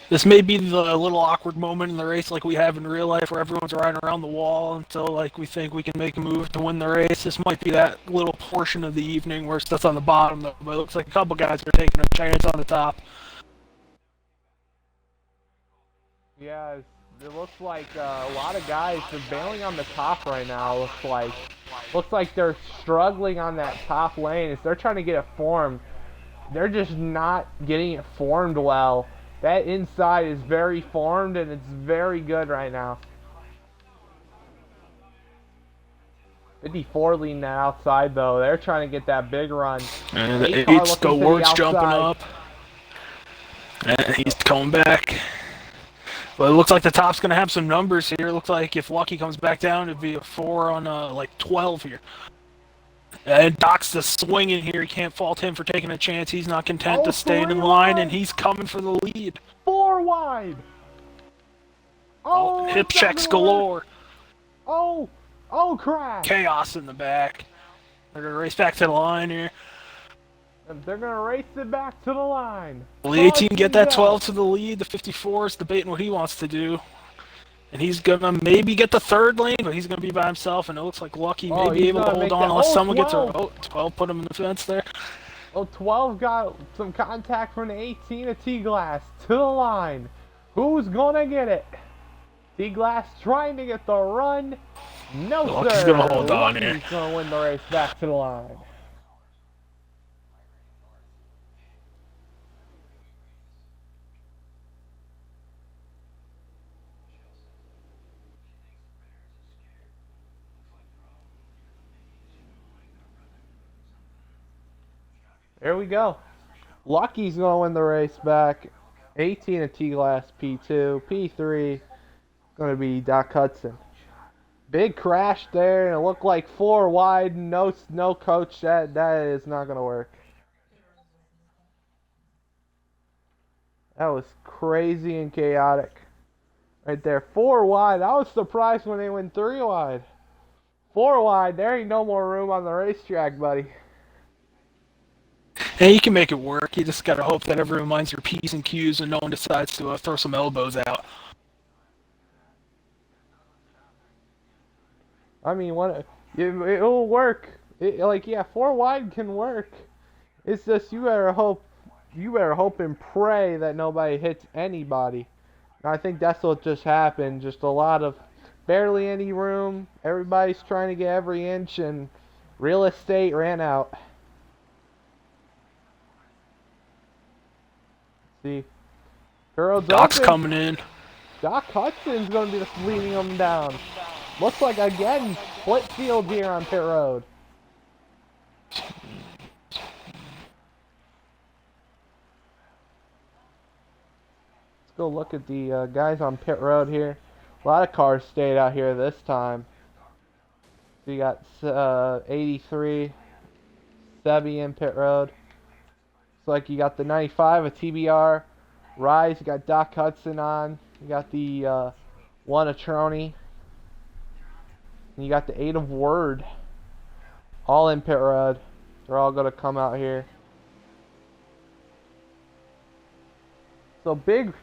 B: This may be the little awkward moment in the race like we have in real life where everyone's riding around the wall until like we think we can make a move to win the race. This might be that little portion of the evening where stuff's on the bottom though, but it looks like a couple guys are taking a chance on the top.
A: Yeah, it looks like a lot of guys are bailing on the top right now. Looks like they're struggling on that top lane as they're trying to get it formed. They're just not getting it formed well. That inside is very formed and it's very good right now. 54 leading that outside though. They're trying to get that big run.
B: And
A: Eight car
B: it's
A: looking
B: the
A: to the
B: Ward's jumping
A: outside.
B: up. And he's coming back. But it looks like the top's going to have some numbers here. It looks like if Lucky comes back down, it'd be a 4 on like 12 here. And Doc's just swinging here. You can't fault him for taking a chance. He's not content to stay in line, and he's coming for the lead.
A: 4 wide.
B: Oh, hip checks galore.
A: Oh, crash.
B: Chaos in the back. They're going to race back to the line here.
A: They're going to race it back to the line.
B: Will the 18 get that 12 to the lead? The 54 is debating what he wants to do. And he's going to maybe get the third lane, but he's going to be by himself, and it looks like Lucky may be able to hold on unless someone gets a... Oh, 12 put him in the fence there.
A: Oh, 12 got some contact from the 18 of T-Glass to the line. Who's going to get it? T-Glass trying to get the run. No,
B: Lucky's
A: sir.
B: going to hold on here.
A: Lucky's going to win the race back to the line. There we go. Lucky's going to win the race back. 18 of T-Glass P2. P3 going to be Doc Hudson. Big crash there, and it looked like 4 wide. No coach. That is not going to work. That was crazy and chaotic. Right there. 4 wide. I was surprised when they went 3 wide. 4 wide. There ain't no more room on the racetrack, buddy.
B: Hey, you can make it work. You just got to hope that everyone minds their P's and Q's and no one decides to throw some elbows out.
A: I mean, it'll work. 4 wide can work. It's just you better hope and pray that nobody hits anybody. And I think that's what just happened. Just a lot of barely any room. Everybody's trying to get every inch, and real estate ran out. See,
B: Doc's coming in.
A: Doc Hudson's going to be leading them down. Looks like, again, split field here on pit road. Let's go look at the guys on pit road here. A lot of cars stayed out here this time. So you got 83, Sebi in pit road. Looks like you got the 95 of TBR. Rise, you got Doc Hudson on. You got the 1 of Trony. And you got the 8 of Word. All in pit road. They're all going to come out here. So big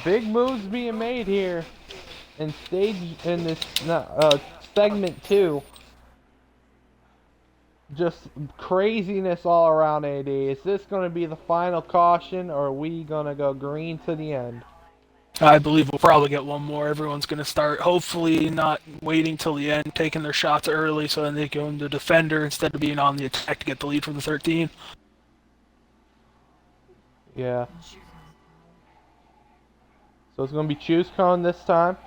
A: moves being made here in this segment 2. Just craziness all around, AD. Is this going to be the final caution, or are we going to go green to the end?
B: I believe we'll probably get one more. Everyone's going to start, hopefully not waiting till the end, taking their shots early so then they go into defender instead of being on the attack to get the lead from the 13.
A: Yeah. So it's going to be choose cone this time.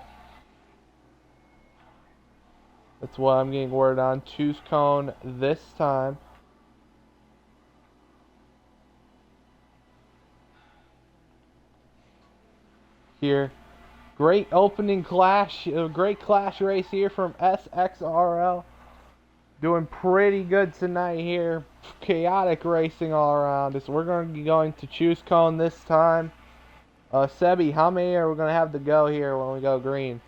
A: That's what I'm getting word on. Choose cone this time. Here. Great opening clash. Great clash race here from Sxrl. Doing pretty good tonight here. Chaotic racing all around us. We're going to be going to choose cone this time. Sebi, how many are we going to have to go here when we go green?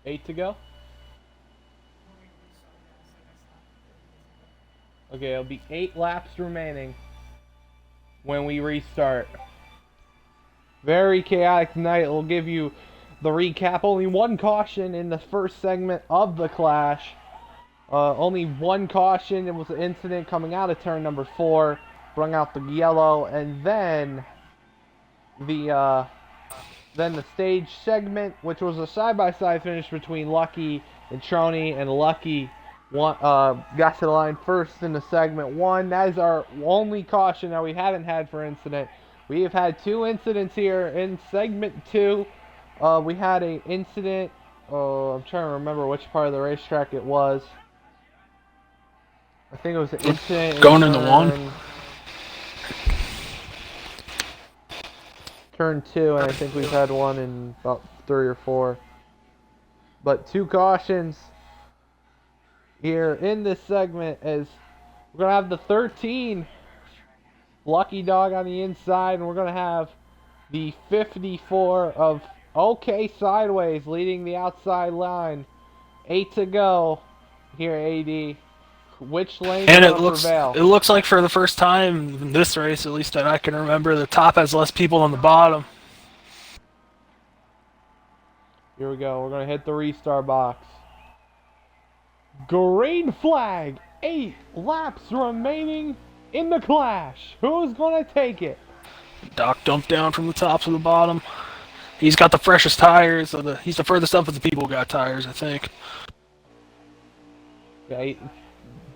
A: 8 to go? Okay, it'll be 8 laps remaining when we restart. Very chaotic night. We'll give you the recap. Only one caution in the first segment of the clash. Only one caution. It was an incident coming out of turn number 4. Brung out the yellow, and then the stage segment, which was a side-by-side finish between Lucky and Trony, and Lucky got to the line first in the segment 1. That is our only caution that we haven't had for incident. We have had 2 incidents here in segment 2. We had an incident. I'm trying to remember which part of the racetrack it was. I think it was an incident
B: going in the 1.
A: Turn 2, and I think we've had one in about 3 or 4. But 2 cautions here in this segment, as we're going to have the 13 Lucky Dog on the inside, and we're going to have the 54 of OK Sideways leading the outside line. 8 to go here, AD. Which lane
B: And
A: is going to prevail?
B: It looks like for the first time in this race, at least that I can remember, the top has less people than the bottom.
A: Here we go. We're going to hit the restart box. Green flag. 8 laps remaining in the clash. Who's going to take it?
B: Doc dumped down from the top to the bottom. He's got the freshest tires. He's the furthest up of the people who got tires, I think.
A: Yeah,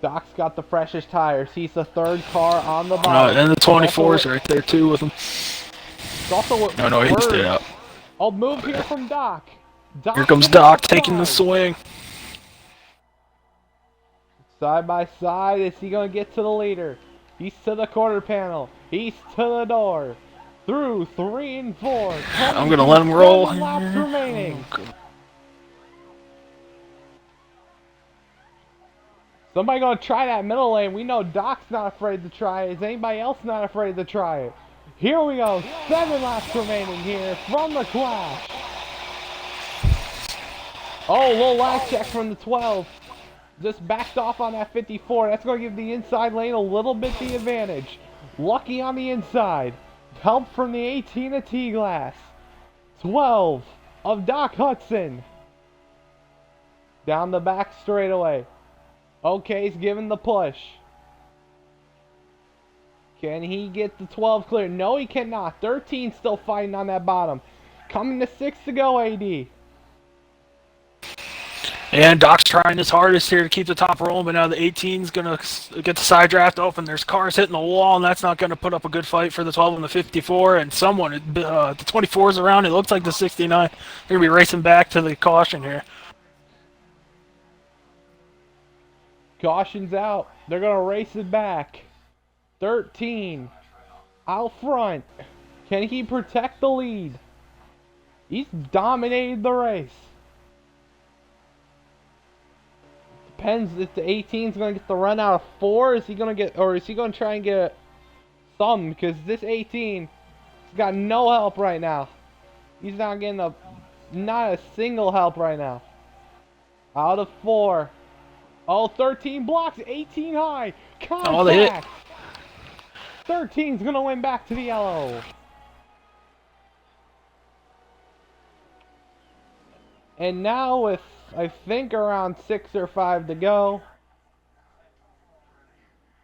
A: Doc's got the freshest tires. He's the 3rd car on the bottom.
B: And the 24's right there, too, with him.
A: It's also what
B: No, he stayed out.
A: I'll move here from Doc.
B: Here comes Doc taking the swing.
A: Side by side, is he going to get to the leader? He's to the quarter panel. He's to the door. Through 3 and 4.
B: I'm going to let him roll.
A: Laps remaining. Somebody gonna try that middle lane. We know Doc's not afraid to try it. Is anybody else not afraid to try it? Here we go. 7 laps remaining here from the clash. Oh, little lag check from the 12. Just backed off on that 54. That's gonna give the inside lane a little bit the advantage. Lucky on the inside. Help from the 18 of T-Glass. 12 of Doc Hudson. Down the back straightaway. OK's giving the push. Can he get the 12 clear? No, he cannot. 13 still fighting on that bottom. Coming to 6 to go, AD.
B: And Doc's trying his hardest here to keep the top rolling, but now the 18's going to get the side draft open. There's cars hitting the wall, and that's not going to put up a good fight for the 12 and the 54. And someone, the 24's around. It looks like the 69. They're going to be racing back to the caution here.
A: Caution's out. They're going to race it back. 13 out front. Can he protect the lead? He's dominated the race. Depends if the 18's going to get the run out of 4. Is he going to get, or is he going to try and get some? Because this 18's got no help right now. He's not getting not a single help right now. Out of 4. Oh, 13 blocks, 18 high. Contact.
B: Oh, they hit.
A: 13's going to win back to the yellow. And now with, I think, around 6 or 5 to go,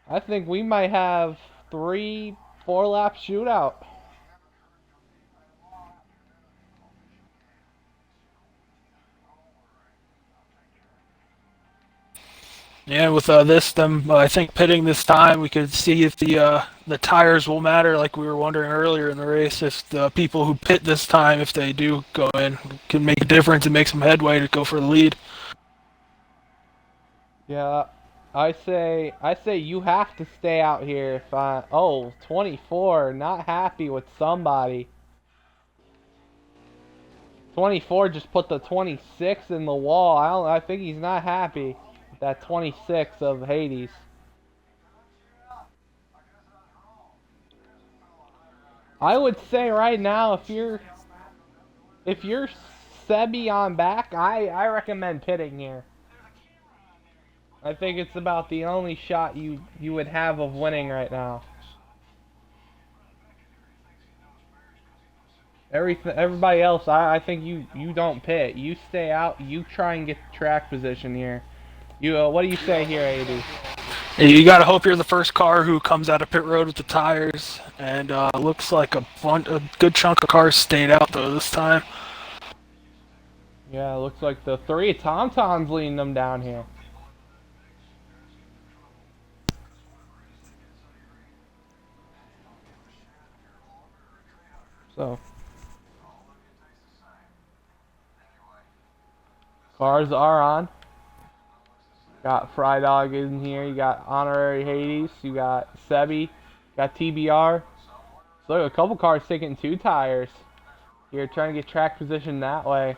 A: I think we might have 3-4 lap shootout.
B: Yeah, with them, I think pitting this time, we could see if the tires will matter, like we were wondering earlier in the race. If the people who pit this time, if they do go in, can make a difference and make some headway to go for the lead.
A: Yeah, I say you have to stay out here. If 24, not happy with somebody. 24 just put the 26 in the wall. I think he's not happy. That 26 of Hades. I would say right now, if you're Sebi on back, I recommend pitting here. I think it's about the only shot you would have of winning right now. Everybody else, I think you don't pit. You stay out. You try and get track position here. What do you say here, AD?
B: You gotta hope you're the first car who comes out of pit road with the tires, and looks like a good chunk of cars stayed out though this time.
A: Yeah, it looks like the 3 TomTom's leading them down here. So, cars are on. Got Fry Dog in here. You got Honorary Hades. You got Sebi. Got TBR. So a couple cars taking 2 tires. Here trying to get track position that way.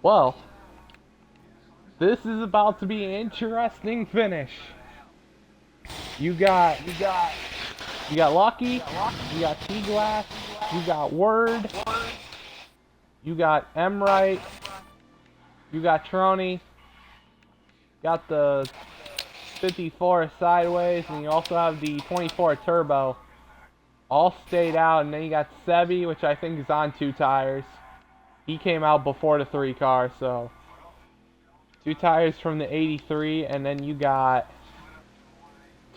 A: Well, this is about to be an interesting finish. You got Lucky, you got T-Glass, you got Word, you got Emright, you got Trony, got the 54 Sideways, and you also have the 24 Turbo. All stayed out, and then you got Sebi, which I think is on 2 tires. He came out before the 3 car, so 2 tires from the 83, and then you got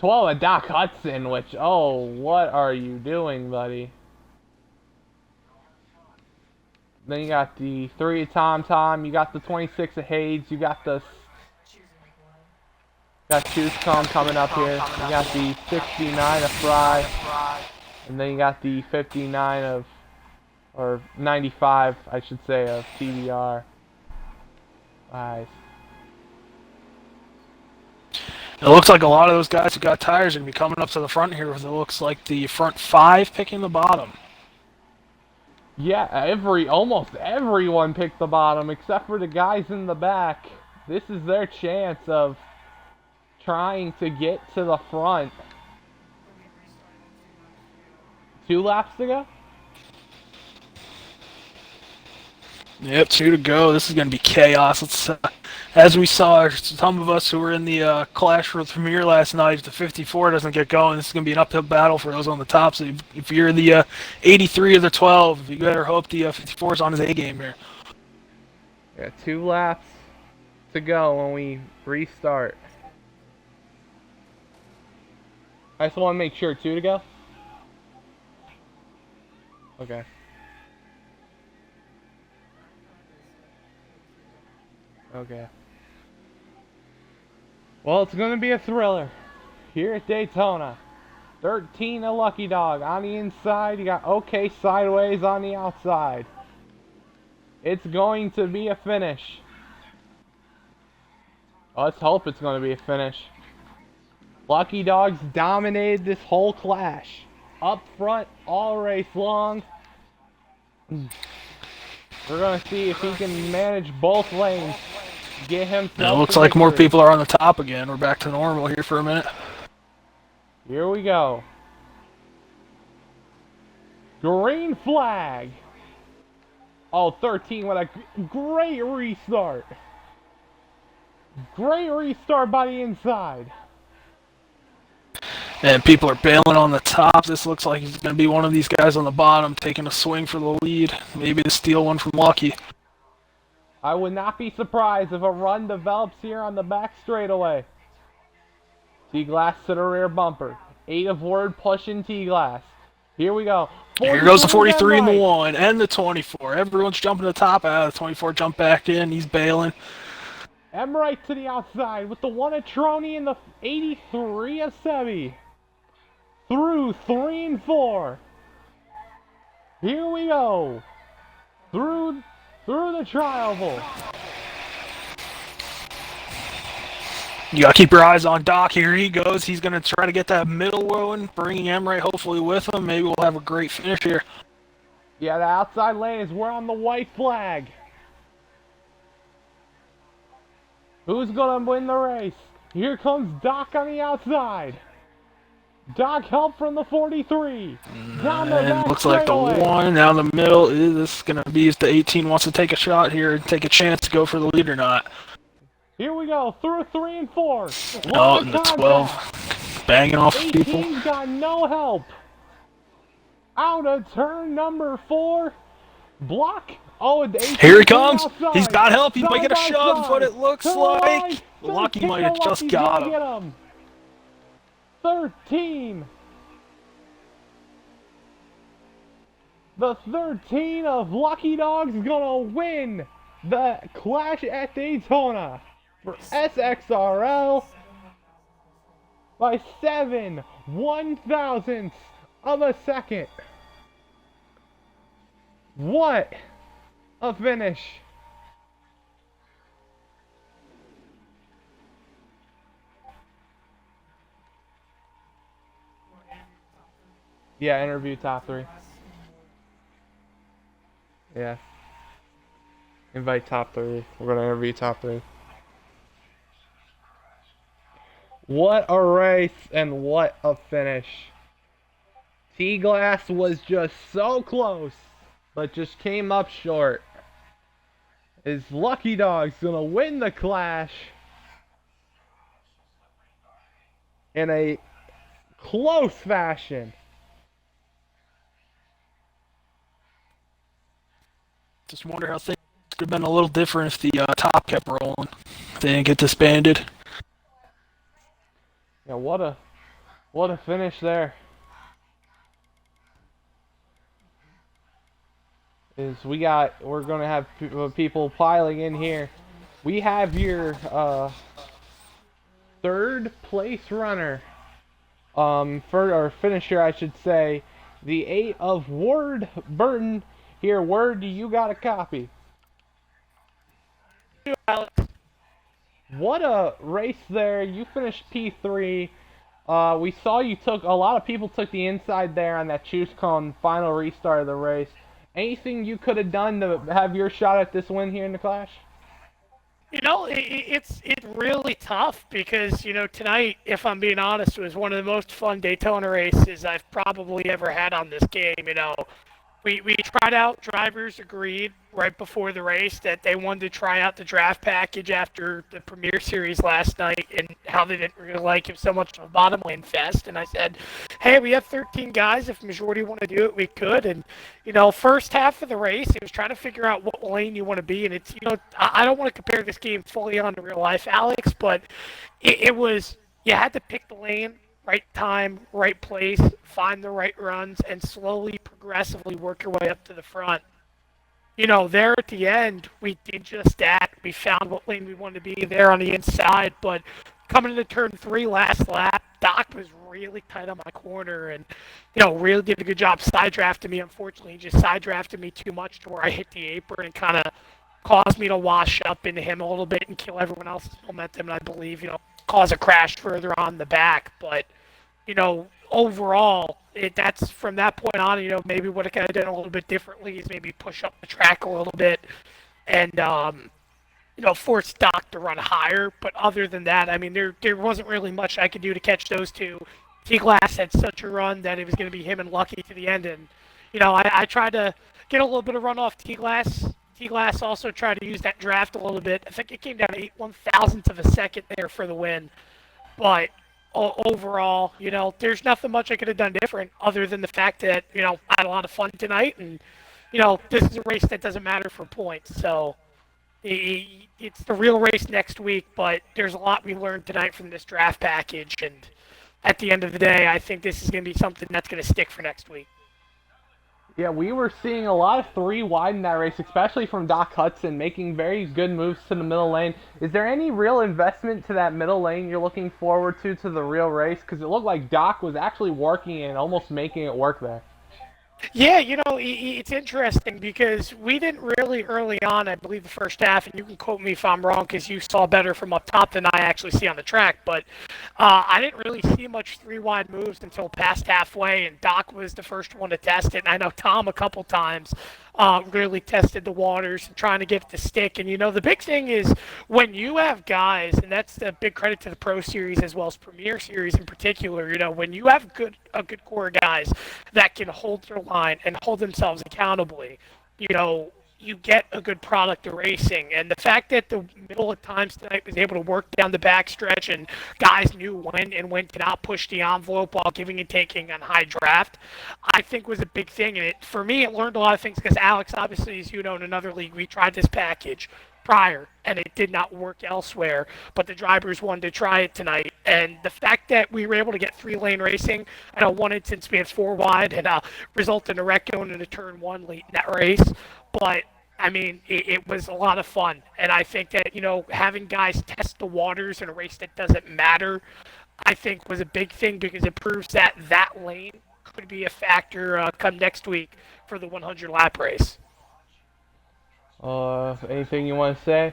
A: 12 Doc Hudson, which, oh, what are you doing, buddy? Then you got the 3 of TomTom, you got the 26 of Hades, you got the Choose coming up here, you got the 69 of Fry, and then you got the 59 of, or 95, I should say, of TBR. Nice.
B: It looks like a lot of those guys who got tires are going to be coming up to the front here with it looks like the front 5 picking the bottom.
A: Yeah, almost everyone picked the bottom except for the guys in the back. This is their chance of trying to get to the front. 2 laps to go?
B: Yep, 2 to go. This is going to be chaos. Let's, as we saw, some of us who were in the Clash for the premiere last night, if the 54 doesn't get going, this is going to be an uphill battle for those on the top. So if you're the 83 or the 12, you better hope the 54 is on his A game here.
A: Yeah, 2 laps to go when we restart. I just want to make sure 2 to go. Okay. Okay. Well, it's going to be a thriller here at Daytona. 13 a Lucky Dog on the inside. You got OK Sideways on the outside. It's going to be a finish. Let's hope it's going to be a finish. Lucky Dog's dominated this whole clash. Up front, all race long. We're going to see if he can manage both lanes. Get himself.
B: It looks like more people are on the top again. We're back to normal here for a minute.
A: Here we go. Green flag. Oh, 13, what a great restart. Great restart by the inside.
B: And people are bailing on the top. This looks like he's going to be one of these guys on the bottom taking a swing for the lead. Maybe to steal one from Lucky.
A: I would not be surprised if a run develops here on the back straightaway. T-Glass to the rear bumper. 8 of Word pushing T-Glass. Here we go.
B: Here goes the 43 and the 1 and the 24. Everyone's jumping to the top. The 24 jump back in. He's bailing.
A: Emright to the outside with the 1 of Trony and the 83 of Sebi. Through 3 and 4. Here we go. Through the tri-oval.
B: You gotta keep your eyes on Doc. Here he goes. He's gonna try to get that middle one, bringing Emright hopefully with him. Maybe we'll have a great finish here.
A: Yeah, the outside lane is we're on the white flag. Who's gonna win the race? Here comes Doc on the outside. Doc help from the 43. Down the
B: And
A: back
B: looks like the
A: straightaway.
B: one down the middle is going to be if the 18 wants to take a shot here and take a chance to go for the lead or not.
A: Here we go, through 3 and 4.
B: Oh,
A: Lot
B: and
A: of
B: the
A: contact.
B: 12 banging off people.
A: 18's got no help. Out of turn number 4. Block. Oh, and 18
B: Here he comes.
A: outside.
B: He's got help. He might
A: Side
B: get a
A: by
B: shove,
A: side.
B: but it looks
A: To the
B: like
A: line.
B: Lucky
A: 13,
B: might have just
A: Lucky's
B: got
A: gonna
B: him.
A: get him. 13. The 13 of Lucky Dogs gonna win the Clash at Daytona for Sxrl by 7/1,000ths of a second. What a finish! Yeah, interview top 3. Yeah. Invite top 3. We're gonna interview top 3. What a race and what a finish. T-Glass was just so close, but just came up short. Is Lucky Dogs gonna win the Clash in a close fashion?
B: Just wonder how things could have been a little different if the top kept rolling. If they didn't get disbanded.
A: Yeah, what a finish there. We're gonna have people piling in here. We have your third place runner, or finisher, I should say, the 8 of Ward Burton. Here, Ward, do you got a copy? What a race there! You finished P3. We saw you took a lot of people took the inside there on that choose cone final restart of the race. Anything you could have done to have your shot at this win here in the Clash?
C: You know, it's really tough because, you know, tonight, if I'm being honest, was one of the most fun Daytona races I've probably ever had on this game. You know, we tried out, drivers agreed right before the race that they wanted to try out the draft package after the Premier Series last night and how they didn't really like it so much of a bottom lane fest. And I said, hey, we have 13 guys. If majority want to do it, we could. And, you know, first half of the race, it was trying to figure out what lane you want to be. And it's, you know, I don't want to compare this game fully on to real life, Alex, but it was, you had to pick the lane, right time, right place, find the right runs, and slowly, progressively work your way up to the front. You know, there at the end, we did just that. We found what lane we wanted to be there on the inside, but coming into turn 3 last lap, Doc was really tight on my corner and, you know, really did a good job side drafting me. Unfortunately, he just side drafted me too much to where I hit the apron and kind of caused me to wash up into him a little bit and kill everyone else's momentum, and I believe, you know, cause a crash further on the back. But, you know, overall, that's from that point on, you know, maybe what I could have done a little bit differently is maybe push up the track a little bit and, you know, force Doc to run higher. But other than that, I mean, there wasn't really much I could do to catch those two. T-Glass had such a run that it was going to be him and Lucky to the end. And, you know, I tried to get a little bit of run off T-Glass. T-Glass also tried to use that draft a little bit. I think it came down to 8/1000th of a second there for the win. But overall, you know, there's nothing much I could have done different other than the fact that, you know, I had a lot of fun tonight, and, you know, this is a race that doesn't matter for points. So it's the real race next week, but there's a lot we learned tonight from this draft package, and at the end of the day, I think this is going to be something that's going to stick for next week.
A: Yeah, we were seeing a lot of 3 wide in that race, especially from Doc Hudson, making very good moves to the middle lane. Is there any real investment to that middle lane you're looking forward to the real race? Because it looked like Doc was actually working and almost making it work there.
C: Yeah, you know, it's interesting because we didn't really early on, I believe the first half, and you can quote me if I'm wrong because you saw better from up top than I actually see on the track, but I didn't really see much 3 wide moves until past halfway, and Doc was the first one to test it, and I know Tom a couple times really tested the waters and trying to get it to stick. And the big thing is when you have guys, and that's a big credit to the Pro Series as well as Premier Series in particular. When you have a good core of guys that can hold their line and hold themselves accountably, you get a good product of racing. And the fact that the middle of times tonight was able to work down the backstretch and guys knew when and when to not push the envelope while giving and taking on high draft, I think was a big thing. And for me, it learned a lot of things because Alex, obviously, as you know, in another league, we tried this package prior and it did not work elsewhere, but the drivers wanted to try it tonight. And the fact that we were able to get 3-lane racing, I know one instance we had 4 wide and resulted in a wreck going into turn 1 late in that race, but I mean, it was a lot of fun. And I think that, having guys test the waters in a race that doesn't matter, I think was a big thing because it proves that that lane could be a factor come next week for the 100 lap race.
A: Anything you want to say?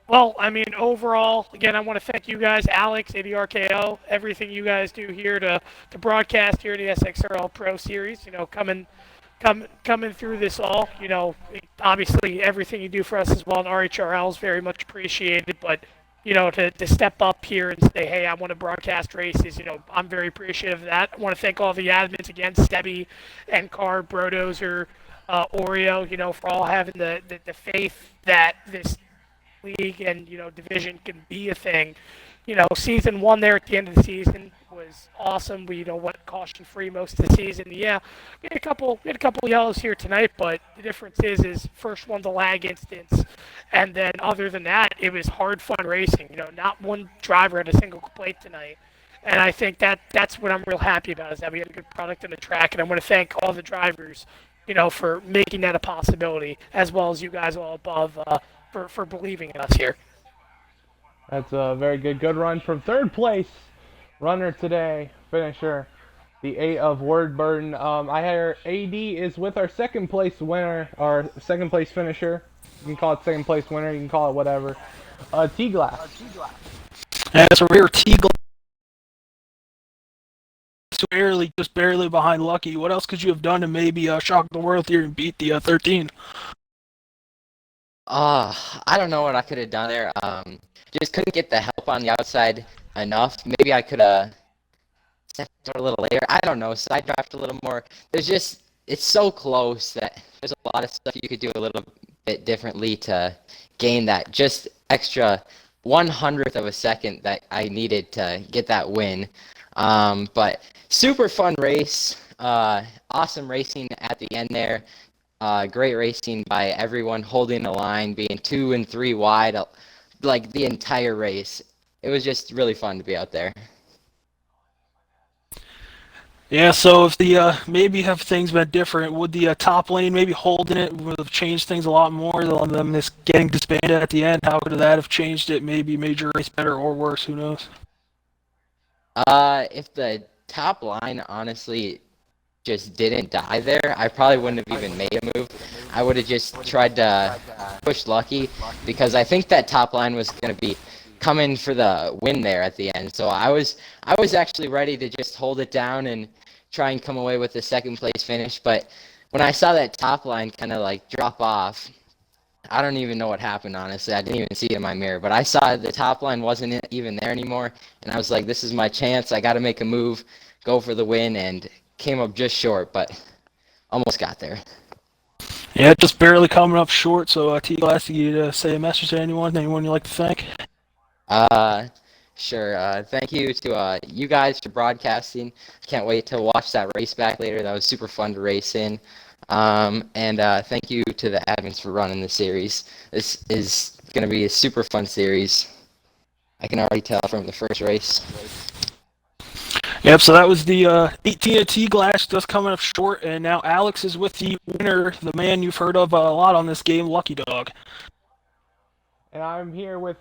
C: Well, I mean, overall, again, I want to thank you guys, Alex, ADRKO, everything you guys do here to broadcast here at the Sxrl Pro Series. Coming through this all. Obviously everything you do for us as well in RHRL is very much appreciated. But to step up here and say, hey, I want to broadcast races. I'm very appreciative of that. I want to thank all the admins again, Stebby, Ncar, Brodozer, Oreo. For all having the faith that this league and division can be a thing. Season 1 there at the end of the season was awesome. We went caution free most of the season. Yeah, we had a couple yellows here tonight, but the difference is first one the lag instance, and then other than that, it was hard fun racing. Not one driver had a single complaint tonight. And I think that's what I'm real happy about is that we had a good product on the track, and I want to thank all the drivers, for making that a possibility, as well as you guys all above for believing in us here.
A: That's a very good run from third place runner today, finisher, the 8 of Word Burden. I hear AD is with our second place winner, our second place finisher. You can call it second place winner, you can call it whatever. T-Glass.
B: Yeah, so we're T-Glass. Just barely behind Lucky. What else could you have done to maybe shock the world here and beat the 13?
D: I don't know what I could have done there. Just couldn't get the help on the outside enough. Maybe I could have stepped a little later. I don't know. Side draft a little more. It's so close that there's a lot of stuff you could do a little bit differently to gain that just extra 1/100th of a second that I needed to get that win. But super fun race. Awesome racing at the end there. Great racing by everyone, holding the line, being 2 and 3 wide, like the entire race. It was just really fun to be out there.
B: Yeah, so if the maybe have things been different, would the top lane maybe holding it would have changed things a lot more than them this getting disbanded at the end? How could that have changed it? Maybe made your race better or worse? Who knows?
D: If the top line honestly just didn't die there, I probably wouldn't have even made a move. I would have just tried to push Lucky because I think that top line was going to be coming for the win there at the end. So I was actually ready to just hold it down and try and come away with the second place finish. But when I saw that top line kind of like drop off, I don't even know what happened, honestly. I didn't even see it in my mirror. But I saw the top line wasn't even there anymore. And I was like, this is my chance. I got to make a move, go for the win, and came up just short, but almost got there.
B: Yeah, just barely coming up short. So T-Glass, you say a message to anyone you like to thank?
D: Sure. Thank you to you guys for broadcasting. Can't wait to watch that race back later. That was super fun to race in. And thank you to the admins for running the series. This is going to be a super fun series. I can already tell from the first race.
B: Yep, so that was the 18 of T-Glass just coming up short, and now Alex is with the winner, the man you've heard of a lot on this game, Lucky Dog.
A: And I'm here with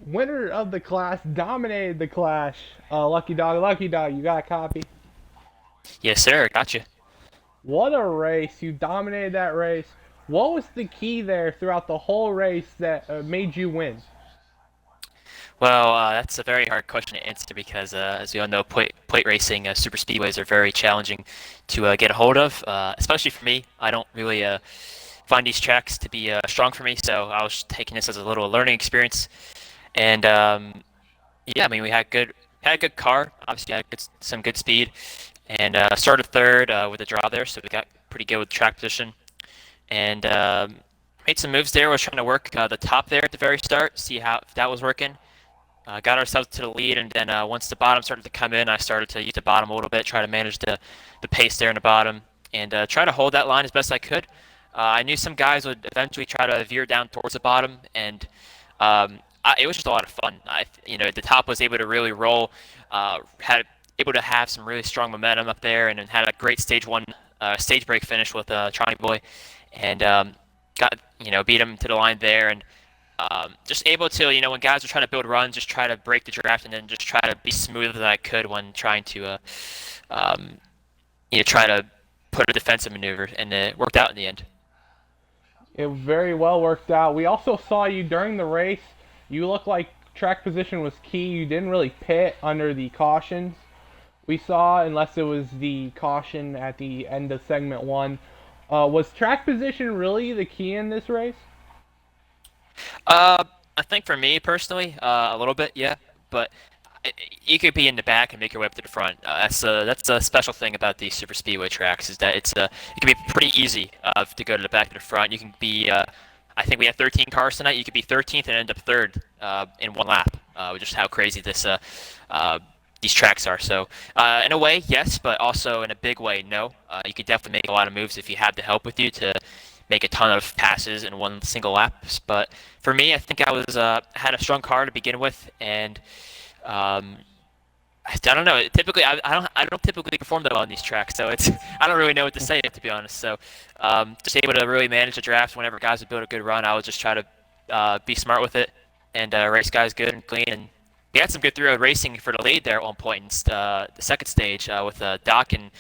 A: winner of the class, dominated the clash, Lucky Dog. Lucky Dog, you got a copy?
E: Yes, sir. Gotcha.
A: What a race. You dominated that race. What was the key there throughout the whole race that made you win?
E: Well, that's a very hard question to answer because, as we all know, plate racing super speedways are very challenging to get a hold of, especially for me. I don't really find these tracks to be strong for me, so I was taking this as a little learning experience. And yeah, I mean, we had a good car. Obviously, had some good speed, and started third with a draw there, so we got pretty good with track position. And made some moves there. Was trying to work the top there at the very start, see how if that was working. Got ourselves to the lead, and then once the bottom started to come in, I started to use the bottom a little bit, try to manage the pace there in the bottom, and try to hold that line as best I could. I knew some guys would eventually try to veer down towards the bottom, and it was just a lot of fun. The top was able to really roll, had able to have some really strong momentum up there, and then had a great stage one stage break finish with Tronny Boy, and got beat him to the line there, and just able to, when guys are trying to build runs, just try to break the draft and then just try to be smooth as I could when trying to, um, try to put a defensive maneuver, and it worked out in the end.
A: It very well worked out. We also saw you during the race. You looked like track position was key. You didn't really pit under the cautions we saw, unless it was the caution at the end of segment one. Was track position really the key in this race?
E: I think for me personally, a little bit, yeah, but you could be in the back and make your way up to the front. That's a special thing about these super speedway tracks is that it can be pretty easy to go to the back to the front. You can be I think we had 13 cars tonight. You could be 13th and end up third in one lap, just how crazy these tracks are. So in a way, yes, but also in a big way, no. You could definitely make a lot of moves if you have the help with you to make a ton of passes in one single lap. But for me, I think I was had a strong car to begin with, and um, I don't know. Typically, I don't typically perform that well on these tracks, so it's I don't really know what to say to be honest. So just able to really manage the draft whenever guys would build a good run. I would just try to be smart with it and race guys good and clean. And we had some good three-road racing for the lead there at one point in the second stage with Doc and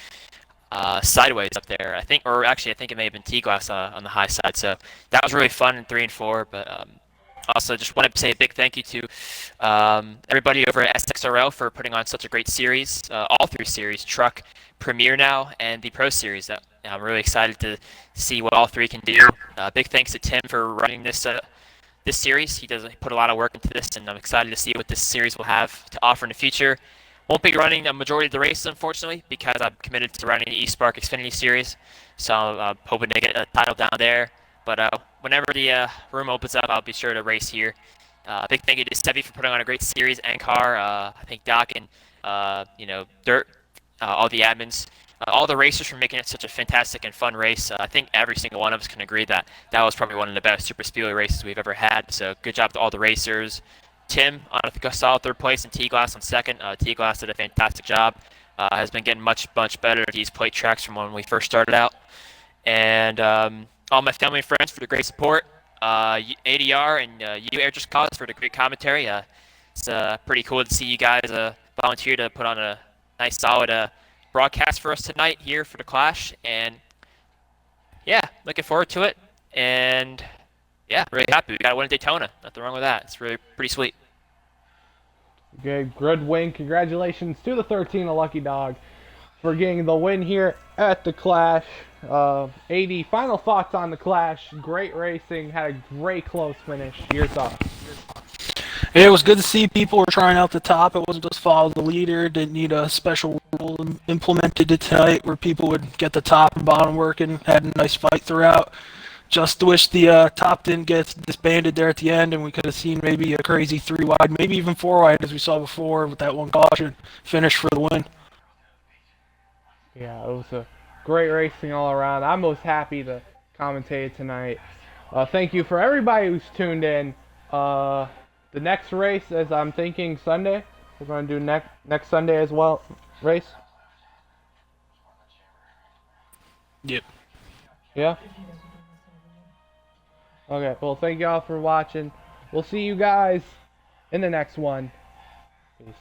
E: sideways up there. I think it may have been T-Glass on the high side. So that was really fun in 3 and 4. But also just want to say a big thank you to everybody over at Sxrl for putting on such a great series, all three series, Truck, Premier now, and the Pro Series. I'm really excited to see what all three can do. Big thanks to Tim for running this series. He put a lot of work into this, and I'm excited to see what this series will have to offer in the future. Won't be running a majority of the races, unfortunately, because I'm committed to running the eSpark Xfinity Series. So I'm hoping to get a title down there. But whenever the room opens up, I'll be sure to race here. Big thank you to Sebi for putting on a great series and car. I think Doc and Dirt, all the admins, all the racers for making it such a fantastic and fun race. I think every single one of us can agree that that was probably one of the best super speedway races we've ever had. So good job to all the racers. Tim on a solid third place and T-Glass on second. T-Glass did a fantastic job. Has been getting much better at these plate tracks from when we first started out. And all my family and friends for the great support. ADR and you, Air Just Cause, for the great commentary. It's pretty cool to see you guys volunteer to put on a nice, solid broadcast for us tonight here for the Clash. And yeah, looking forward to it. And yeah, really happy. We got to win at Daytona. Nothing wrong with that. It's really pretty sweet.
A: Good win. Congratulations to the 13 of Lucky Dog for getting the win here at the Clash. AD, final thoughts on the Clash. Great racing. Had a great close finish. Your thoughts?
B: It was good to see people were trying out the top. It wasn't just follow the leader. Didn't need a special rule implemented tonight where people would get the top and bottom working. Had a nice fight throughout. Just wish the top didn't get disbanded there at the end, and we could have seen maybe a crazy 3-wide, maybe even 4-wide as we saw before with that one caution finish for the win.
A: Yeah, it was a great racing all around. I'm most happy to commentate tonight. Thank you for everybody who's tuned in. The next race, as I'm thinking, Sunday. We're going to do next Sunday as well. Race?
B: Yep.
A: Yeah? Okay, well, thank y'all for watching. We'll see you guys in the next one. Peace.